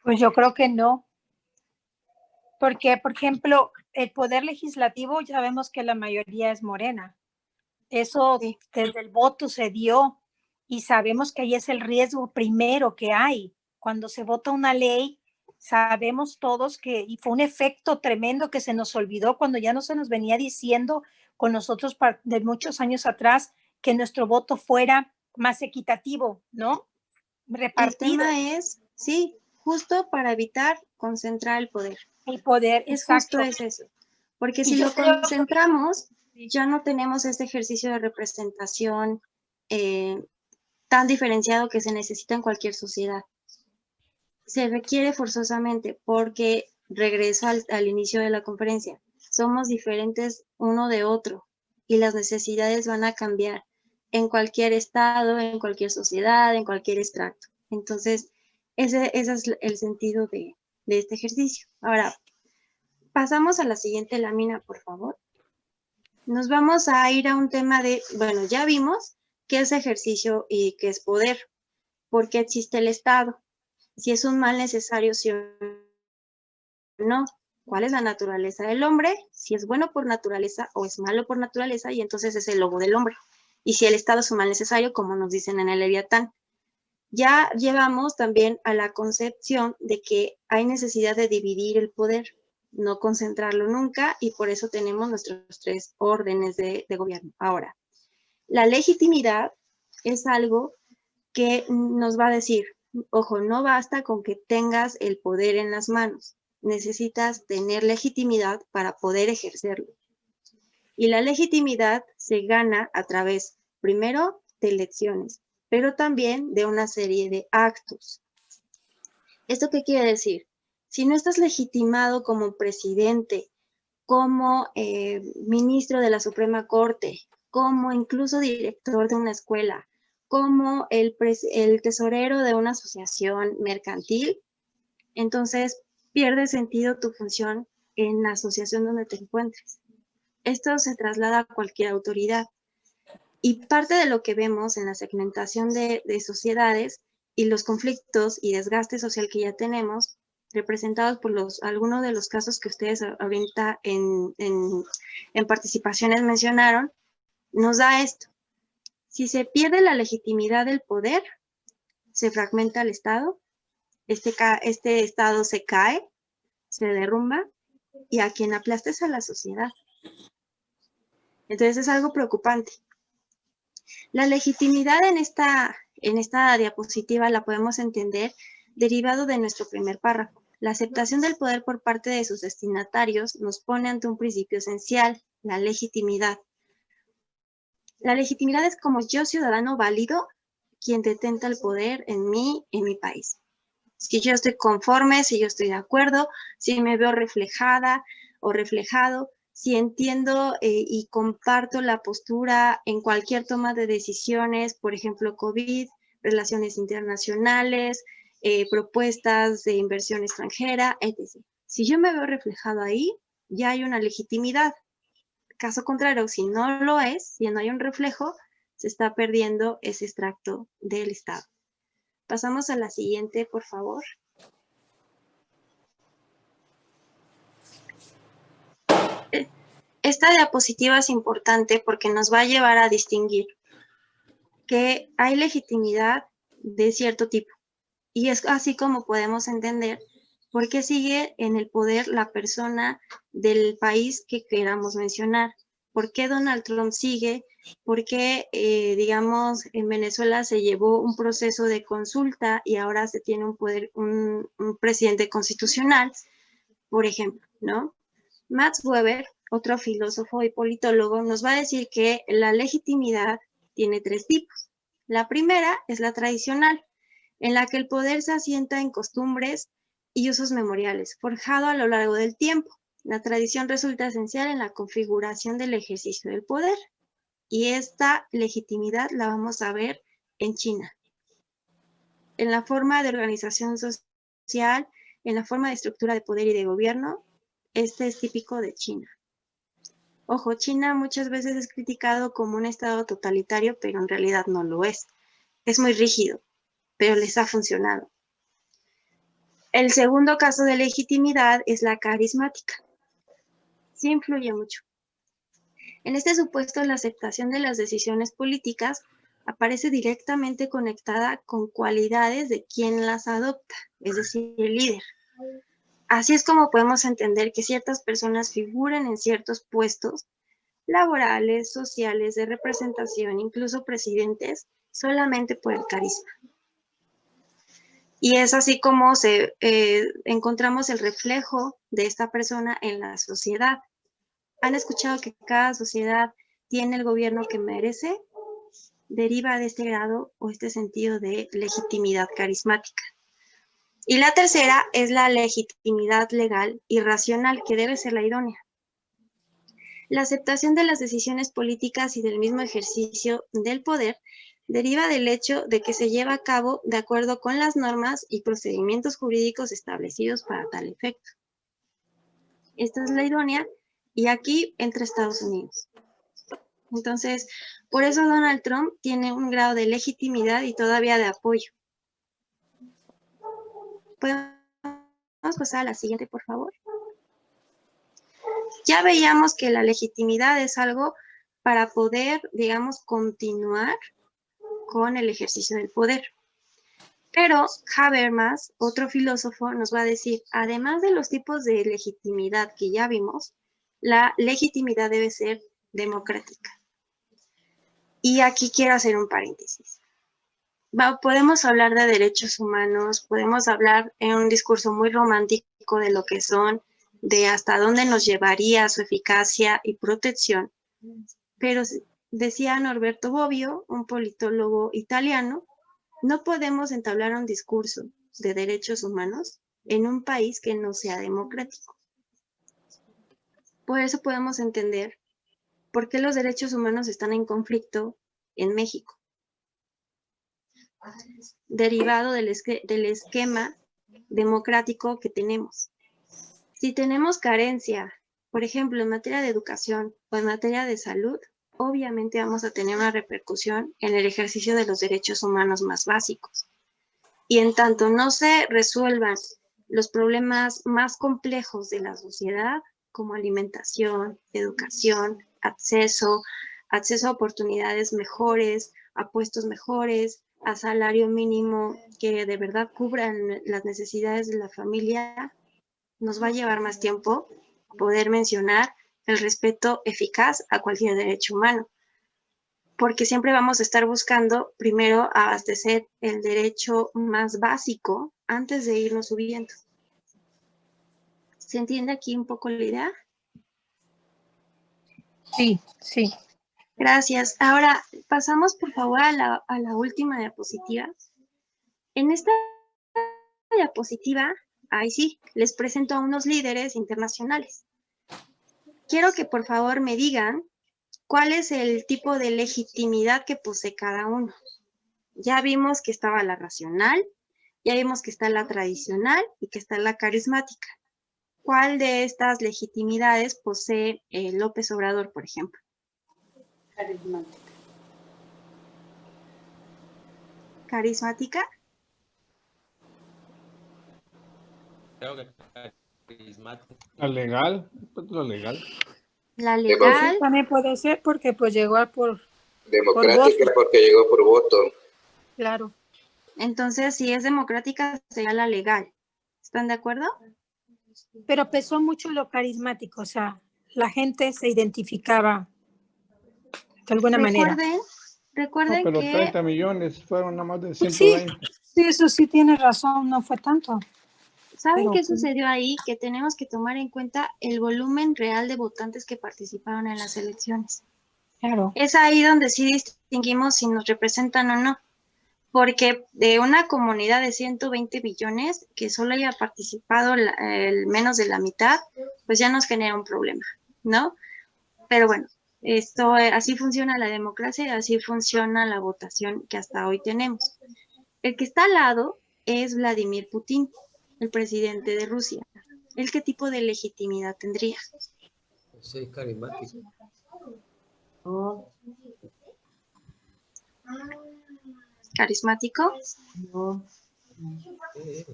Pues yo creo que no. Porque, por ejemplo, el poder legislativo ya vemos que la mayoría es morena. Eso sí, desde el voto se dio y sabemos que ahí es el riesgo primero que hay. Cuando se vota una ley, sabemos todos que y fue un efecto tremendo que se nos olvidó cuando ya no se nos venía diciendo con nosotros de muchos años atrás que nuestro voto fuera más equitativo, ¿no? Repartido. El tema es, sí, justo para evitar concentrar el poder. El poder, es exacto. Justo es eso. Porque si lo concentramos, ya no tenemos este ejercicio de representación tan diferenciado que se necesita en cualquier sociedad. Se requiere forzosamente porque, regreso al inicio de la conferencia, somos diferentes uno de otro y las necesidades van a cambiar en cualquier estado, en cualquier sociedad, en cualquier estrato. Entonces, ese es el sentido de este ejercicio. Ahora, pasamos a la siguiente lámina, por favor. Nos vamos a ir a un tema de, bueno, ya vimos qué es ejercicio y qué es poder, por qué existe el Estado, si es un mal necesario, sí o no, cuál es la naturaleza del hombre, si es bueno por naturaleza o es malo por naturaleza, y entonces es el lobo del hombre. Y si el Estado es un mal necesario, como nos dicen en el Leviatán. Ya llevamos también a la concepción de que hay necesidad de dividir el poder, no concentrarlo nunca, y por eso tenemos nuestros 3 órdenes de gobierno. Ahora, la legitimidad es algo que nos va a decir, ojo, no basta con que tengas el poder en las manos, necesitas tener legitimidad para poder ejercerlo. Y la legitimidad se gana a través, primero, de elecciones, pero también de una serie de actos. ¿Esto qué quiere decir? Si no estás legitimado como presidente, como ministro de la Suprema Corte, como incluso director de una escuela, como el tesorero de una asociación mercantil, entonces pierde sentido tu función en la asociación donde te encuentres. Esto se traslada a cualquier autoridad. Y parte de lo que vemos en la segmentación de sociedades y los conflictos y desgaste social que ya tenemos, representados por algunos de los casos que ustedes ahorita en participaciones mencionaron, nos da esto. Si se pierde la legitimidad del poder, se fragmenta el Estado este Estado se cae, se derrumba, y a quien aplasta es a la sociedad. Entonces es algo preocupante. La legitimidad en esta diapositiva la podemos entender derivado de nuestro primer párrafo. La aceptación del poder por parte de sus destinatarios nos pone ante un principio esencial, la legitimidad. La legitimidad es como yo, ciudadano válido, quien detenta el poder en mi país. Si yo estoy conforme, si yo estoy de acuerdo, si me veo reflejada o reflejado, si entiendo y comparto la postura en cualquier toma de decisiones, por ejemplo, COVID, relaciones internacionales, propuestas de inversión extranjera, etc. Si yo me veo reflejado ahí, ya hay una legitimidad. Caso contrario, si no lo es, si no hay un reflejo, se está perdiendo ese extracto del Estado. Pasamos a la siguiente, por favor. Esta diapositiva es importante porque nos va a llevar a distinguir que hay legitimidad de cierto tipo. Y es así como podemos entender por qué sigue en el poder la persona del país que queramos mencionar. ¿Por qué Donald Trump sigue? ¿Por qué, digamos, en Venezuela se llevó un proceso de consulta y ahora se tiene un presidente constitucional, por ejemplo, ¿no? Max Weber, otro filósofo y politólogo, nos va a decir que la legitimidad tiene 3 tipos. La primera es la tradicional, en la que el poder se asienta en costumbres y usos memoriales, forjado a lo largo del tiempo. La tradición resulta esencial en la configuración del ejercicio del poder. Y esta legitimidad la vamos a ver en China. En la forma de organización social, en la forma de estructura de poder y de gobierno, este es típico de China. Ojo, China muchas veces es criticado como un estado totalitario, pero en realidad no lo es. Es muy rígido, pero les ha funcionado. El segundo caso de legitimidad es la carismática. Sí influye mucho. En este supuesto, la aceptación de las decisiones políticas aparece directamente conectada con cualidades de quien las adopta, es decir, el líder. Así es como podemos entender que ciertas personas figuren en ciertos puestos laborales, sociales, de representación, incluso presidentes, solamente por el carisma. Y es así como encontramos el reflejo de esta persona en la sociedad. ¿Han escuchado que cada sociedad tiene el gobierno que merece? Deriva de este grado o este sentido de legitimidad carismática. Y la tercera es la legitimidad legal y racional, que debe ser la idónea. La aceptación de las decisiones políticas y del mismo ejercicio del poder deriva del hecho de que se lleva a cabo de acuerdo con las normas y procedimientos jurídicos establecidos para tal efecto. Esta es la idónea. Y aquí entra Estados Unidos. Entonces, por eso Donald Trump tiene un grado de legitimidad y todavía de apoyo. ¿Podemos pasar a la siguiente, por favor? Ya veíamos que la legitimidad es algo para poder, digamos, continuar con el ejercicio del poder. Pero Habermas, otro filósofo, nos va a decir, además de los tipos de legitimidad que ya vimos, la legitimidad debe ser democrática. Y aquí quiero hacer un paréntesis. Podemos hablar de derechos humanos, podemos hablar en un discurso muy romántico de lo que son, de hasta dónde nos llevaría su eficacia y protección. Pero decía Norberto Bobbio, un politólogo italiano, no podemos entablar un discurso de derechos humanos en un país que no sea democrático. Por eso podemos entender por qué los derechos humanos están en conflicto en México, derivado del esquema democrático que tenemos. Si tenemos carencia, por ejemplo, en materia de educación o en materia de salud, obviamente vamos a tener una repercusión en el ejercicio de los derechos humanos más básicos. Y en tanto no se resuelvan los problemas más complejos de la sociedad, como alimentación, educación, acceso a oportunidades mejores, a puestos mejores, a salario mínimo que de verdad cubran las necesidades de la familia, nos va a llevar más tiempo poder mencionar el respeto eficaz a cualquier derecho humano, porque siempre vamos a estar buscando primero abastecer el derecho más básico antes de irnos subiendo. ¿Se entiende aquí un poco la idea? Sí, sí. Gracias. Ahora pasamos por favor a la última diapositiva. En esta diapositiva, ahí sí, les presento a unos líderes internacionales. Quiero que por favor me digan cuál es el tipo de legitimidad que posee cada uno. Ya vimos que estaba la racional, ya vimos que está la tradicional y que está la carismática. ¿Cuál de estas legitimidades posee López Obrador, por ejemplo? Carismática. ¿Carismática? Creo que carismática. La legal, la legal. La Pues legal. sí, también puede ser porque pues llegó a por Democrática voto. porque llegó por voto. Claro. Entonces, si es democrática, sería la legal. ¿Están de acuerdo? Pero pesó mucho lo carismático, o sea, la gente se identificaba de alguna manera. Recuerden No, pero que... 30 millones fueron nada más de Pues 120. sí, eso sí tiene razón, no fue tanto. ¿Saben Pero qué sucedió ahí? Que tenemos que tomar en cuenta el volumen real de votantes que participaron en las elecciones. Claro. Es ahí donde sí distinguimos si nos representan o no. Porque de una comunidad de 120 billones, que solo haya participado el menos de la mitad, pues ya nos genera un problema, ¿no? Pero bueno, esto así funciona la democracia y así funciona la votación que hasta hoy tenemos. El que está al lado es Vladimir Putin, el presidente de Rusia. ¿Él qué tipo de legitimidad tendría? Sí, carismático. ¿Carismático? No. Es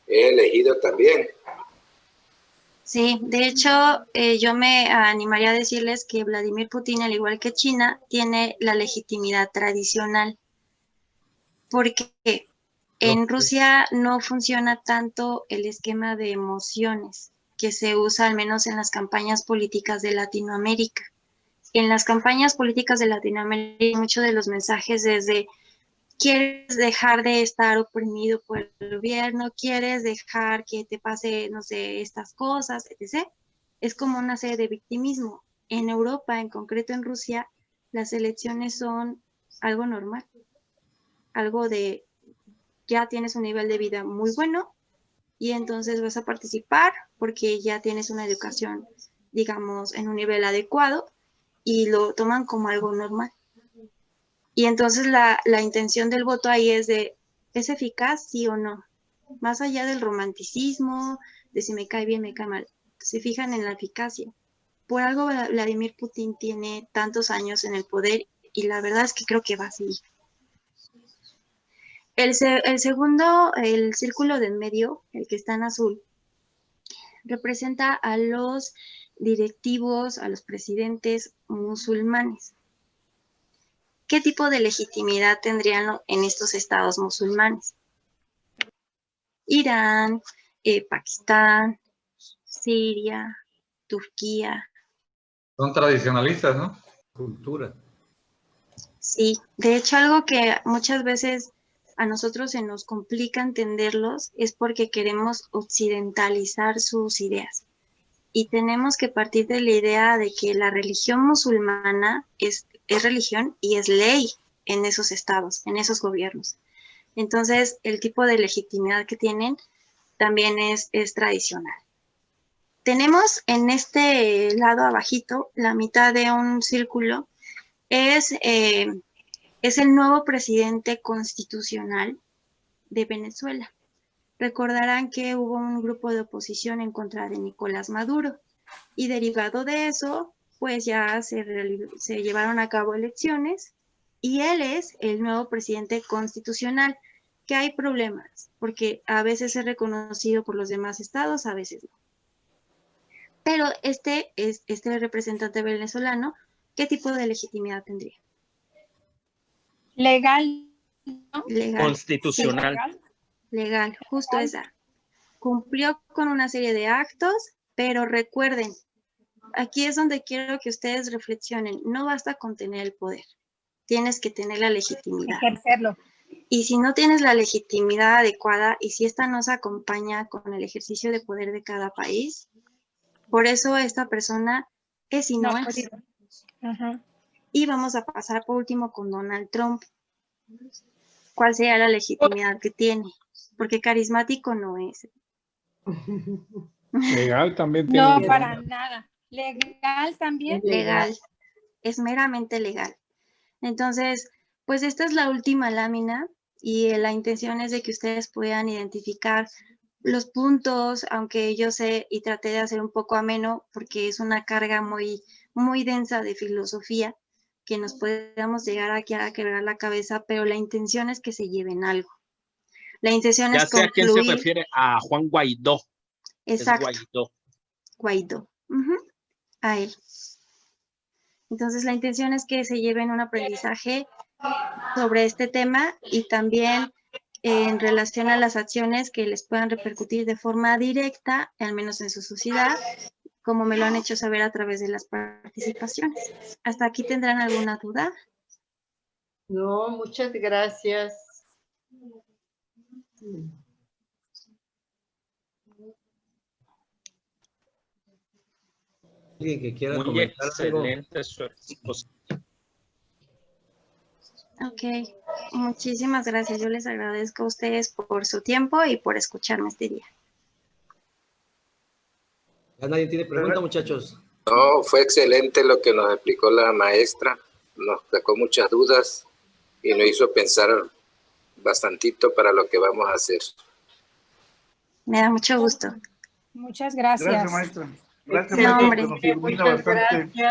elegido también. Sí, de hecho, yo me animaría a decirles que Vladimir Putin, al igual que China, tiene la legitimidad tradicional. Porque en Rusia no funciona tanto el esquema de emociones que se usa al menos en las campañas políticas de Latinoamérica. En las campañas políticas de Latinoamérica, muchos de los mensajes desde quieres dejar de estar oprimido por el gobierno, quieres dejar que te pase, no sé, estas cosas, etc. Es como una serie de victimismo. En Europa, en concreto en Rusia, las elecciones son algo normal, algo de ya tienes un nivel de vida muy bueno y entonces vas a participar porque ya tienes una educación, digamos, en un nivel adecuado y lo toman como algo normal. Y entonces la intención del voto ahí es de, ¿es eficaz, sí o no? Más allá del romanticismo, de si me cae bien, me cae mal. Se fijan en la eficacia. Por algo Vladimir Putin tiene tantos años en el poder y la verdad es que creo que va a seguir. El segundo, el círculo de en medio, el que está en azul, representa a los directivos, a los presidentes musulmanes. ¿Qué tipo de legitimidad tendrían en estos estados musulmanes? Irán, Pakistán, Siria, Turquía. Son tradicionalistas, ¿no? Cultura. Sí, de hecho algo que muchas veces a nosotros se nos complica entenderlos es porque queremos occidentalizar sus ideas. Y tenemos que partir de la idea de que la religión musulmana es religión y es ley en esos estados, en esos gobiernos. Entonces, el tipo de legitimidad que tienen también es tradicional. Tenemos en este lado abajito, la mitad de un círculo, es el nuevo presidente constitucional de Venezuela. Recordarán que hubo un grupo de oposición en contra de Nicolás Maduro y derivado de eso, pues ya se llevaron a cabo elecciones y él es el nuevo presidente constitucional, que hay problemas, porque a veces es reconocido por los demás estados, a veces no. Pero este representante venezolano, ¿qué tipo de legitimidad tendría? Legal, ¿no? Legal. Constitucional. Legal. Legal, justo esa. Cumplió con una serie de actos, pero recuerden, aquí es donde quiero que ustedes reflexionen. No basta con tener el poder, tienes que tener la legitimidad. Ejercerlo. Y si no tienes la legitimidad adecuada y si esta no se acompaña con el ejercicio de poder de cada país, por eso esta persona es y no es. Ajá. Y vamos a pasar por último con Donald Trump. ¿Cuál sería la legitimidad que tiene? Porque carismático no es. Legal también tiene. No, para nada. Legal también. Legal. Es meramente legal. Entonces, pues esta es la última lámina y la intención es de que ustedes puedan identificar los puntos, aunque yo sé y traté de hacer un poco ameno porque es una carga muy, muy densa de filosofía que nos podamos llegar aquí a quebrar la cabeza, pero la intención es que se lleven algo. La intención Ya es sé a quién se concluir. refiere, a Juan Guaidó. Exacto. Es Guaidó. Guaidó. A él. Entonces la intención es que se lleven un aprendizaje sobre este tema y también en relación a las acciones que les puedan repercutir de forma directa, al menos en su sociedad, como me lo han hecho saber a través de las participaciones. ¿Hasta aquí tendrán alguna duda? No, muchas gracias. ¿Alguien que quiera Muy comentar algo? excelente su exposición. Ok, muchísimas gracias. Yo les agradezco a ustedes por su tiempo y por escucharme este día. ¿Ya nadie tiene pregunta, muchachos? No, fue excelente lo que nos explicó la maestra. Nos sacó muchas dudas y nos hizo pensar bastantito para lo que vamos a hacer. Me da mucho gusto. Muchas gracias. Gracias, maestra. Gracias, No, maestra, hombre. porque nos ilumina Muchas bastante.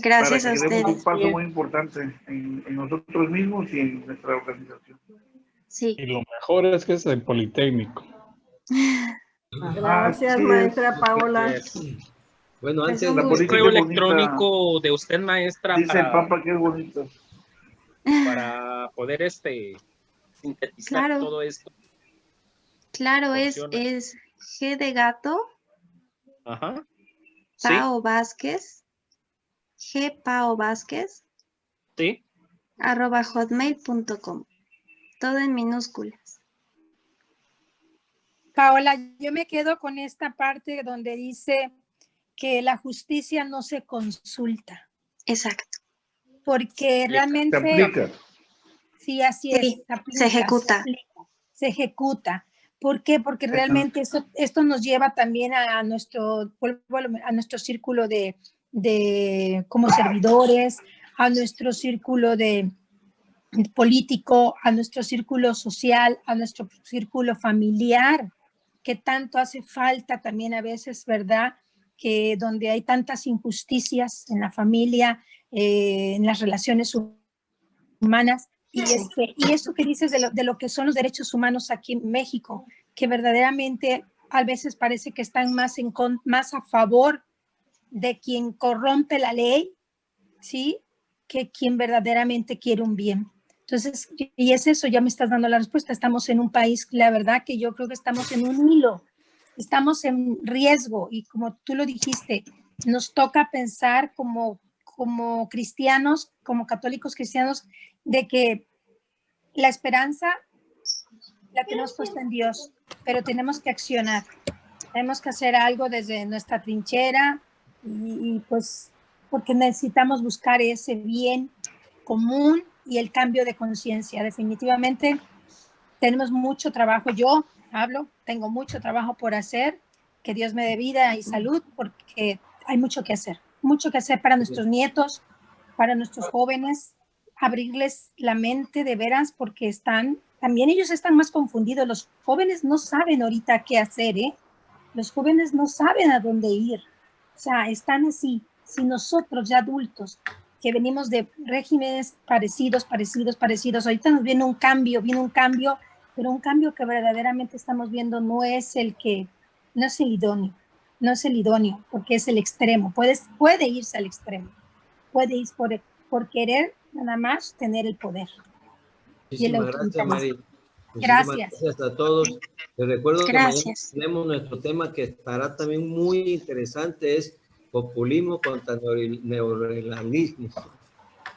Gracias Para a que demos un ustedes. paso muy importante en nosotros mismos y en nuestra organización. Sí. Y lo mejor es que es el Politécnico. Gracias, Así maestra es. Paola. Bueno, Es antes un La gusto. política Correo es bonita. electrónico de usted, maestra, Dice el Papa que es bonito. para poder sintetizar Claro. todo esto. Claro, Funciona. es G de gato, Ajá. Sí, Pao Vázquez, G Pao Vázquez, sí. @hotmail.com. Todo en minúsculas. Paola, yo me quedo con esta parte donde dice que la justicia no se consulta. Exacto. Porque realmente... Se aplica. Sí, así es. Sí, se ejecuta. Se ejecuta. ¿Por qué? Porque realmente esto nos lleva también a nuestro círculo de como servidores, a nuestro círculo de político, a nuestro círculo social, a nuestro círculo familiar, que tanto hace falta también a veces, ¿verdad? Que donde hay tantas injusticias en la familia, en las relaciones humanas, y eso que dices de lo que son los derechos humanos aquí en México, que verdaderamente a veces parece que están más a favor de quien corrompe la ley, ¿sí? Que quien verdaderamente quiere un bien. Entonces, y es eso, ya me estás dando la respuesta. Estamos en un país, la verdad que yo creo que estamos en un hilo, estamos en riesgo y como tú lo dijiste, nos toca pensar como cristianos, como católicos cristianos, de que la esperanza la tenemos puesta en Dios, pero tenemos que accionar, tenemos que hacer algo desde nuestra trinchera y pues porque necesitamos buscar ese bien común y el cambio de conciencia. Definitivamente tenemos mucho trabajo. Yo tengo mucho trabajo por hacer, que Dios me dé vida y salud, porque hay mucho que hacer para nuestros nietos, para nuestros jóvenes, abrirles la mente de veras, porque también ellos están más confundidos. Los jóvenes no saben ahorita qué hacer, Los jóvenes no saben a dónde ir. O sea, están así. Si nosotros ya adultos, que venimos de regímenes parecidos, ahorita nos viene un cambio, pero un cambio que verdaderamente estamos viendo no es el idóneo, porque es el extremo, puede irse al extremo, puede ir por querer nada más tener el poder. Y el Muchísimas gracias, Mari. Gracias. Gracias a todos. Les recuerdo que mañana Gracias. tenemos nuestro tema que estará también muy interesante, es populismo contra neoliberalismo.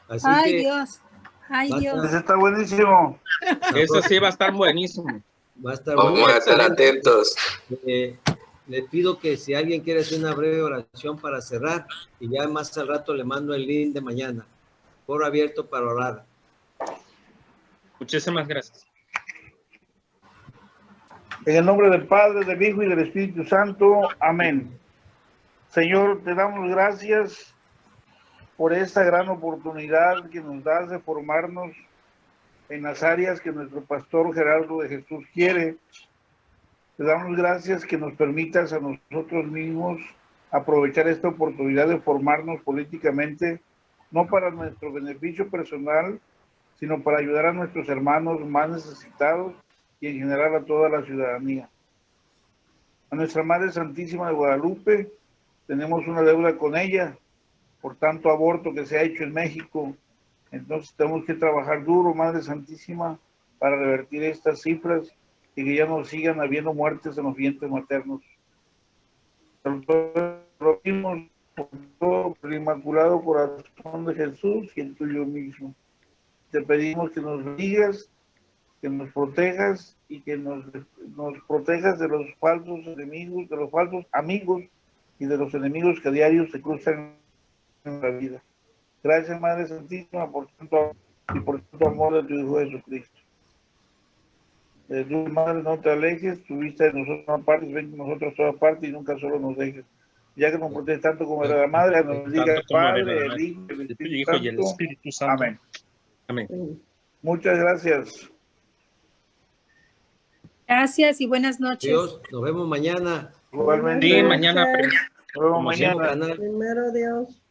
Así Ay, que Dios. Ay, va a Dios. Ese está buenísimo. Eso sí va a estar buenísimo. Va a estar Vamos muy a estar excelente. atentos. Le pido que si alguien quiere hacer una breve oración para cerrar, y ya más al rato le mando el link de mañana. Foro abierto para orar. Muchísimas gracias. En el nombre del Padre, del Hijo y del Espíritu Santo. Amén. Señor, te damos gracias por esta gran oportunidad que nos das de formarnos en las áreas que nuestro pastor Gerardo de Jesús quiere. Te damos gracias que nos permitas a nosotros mismos aprovechar esta oportunidad de formarnos políticamente, no para nuestro beneficio personal, sino para ayudar a nuestros hermanos más necesitados y en general a toda la ciudadanía. A nuestra Madre Santísima de Guadalupe, tenemos una deuda con ella por tanto aborto que se ha hecho en México. Entonces tenemos que trabajar duro, Madre Santísima, para revertir estas cifras y que ya no sigan habiendo muertes en los vientres maternos. Lo pedimos por todo el Inmaculado Corazón de Jesús y el tuyo mismo. Te pedimos que nos digas, que nos protejas y que nos protejas de los falsos enemigos, de los falsos amigos y de los enemigos que a diario se cruzan en la vida. Gracias, Madre Santísima, por tanto y por tanto amor de tu Hijo Jesucristo. Tu Madre, no te alejes, tu vista de nosotros no partes, ven con nosotros a todas partes y nunca solo nos dejes. Ya que nos proteges tanto como era la Madre, nos diga el Padre, el Hijo y el Espíritu Santo. Amén. Amén. Muchas gracias. Gracias y buenas noches. Dios, nos vemos mañana. Igualmente. Sí, mañana. Nos vemos mañana. Canal. Primero Dios.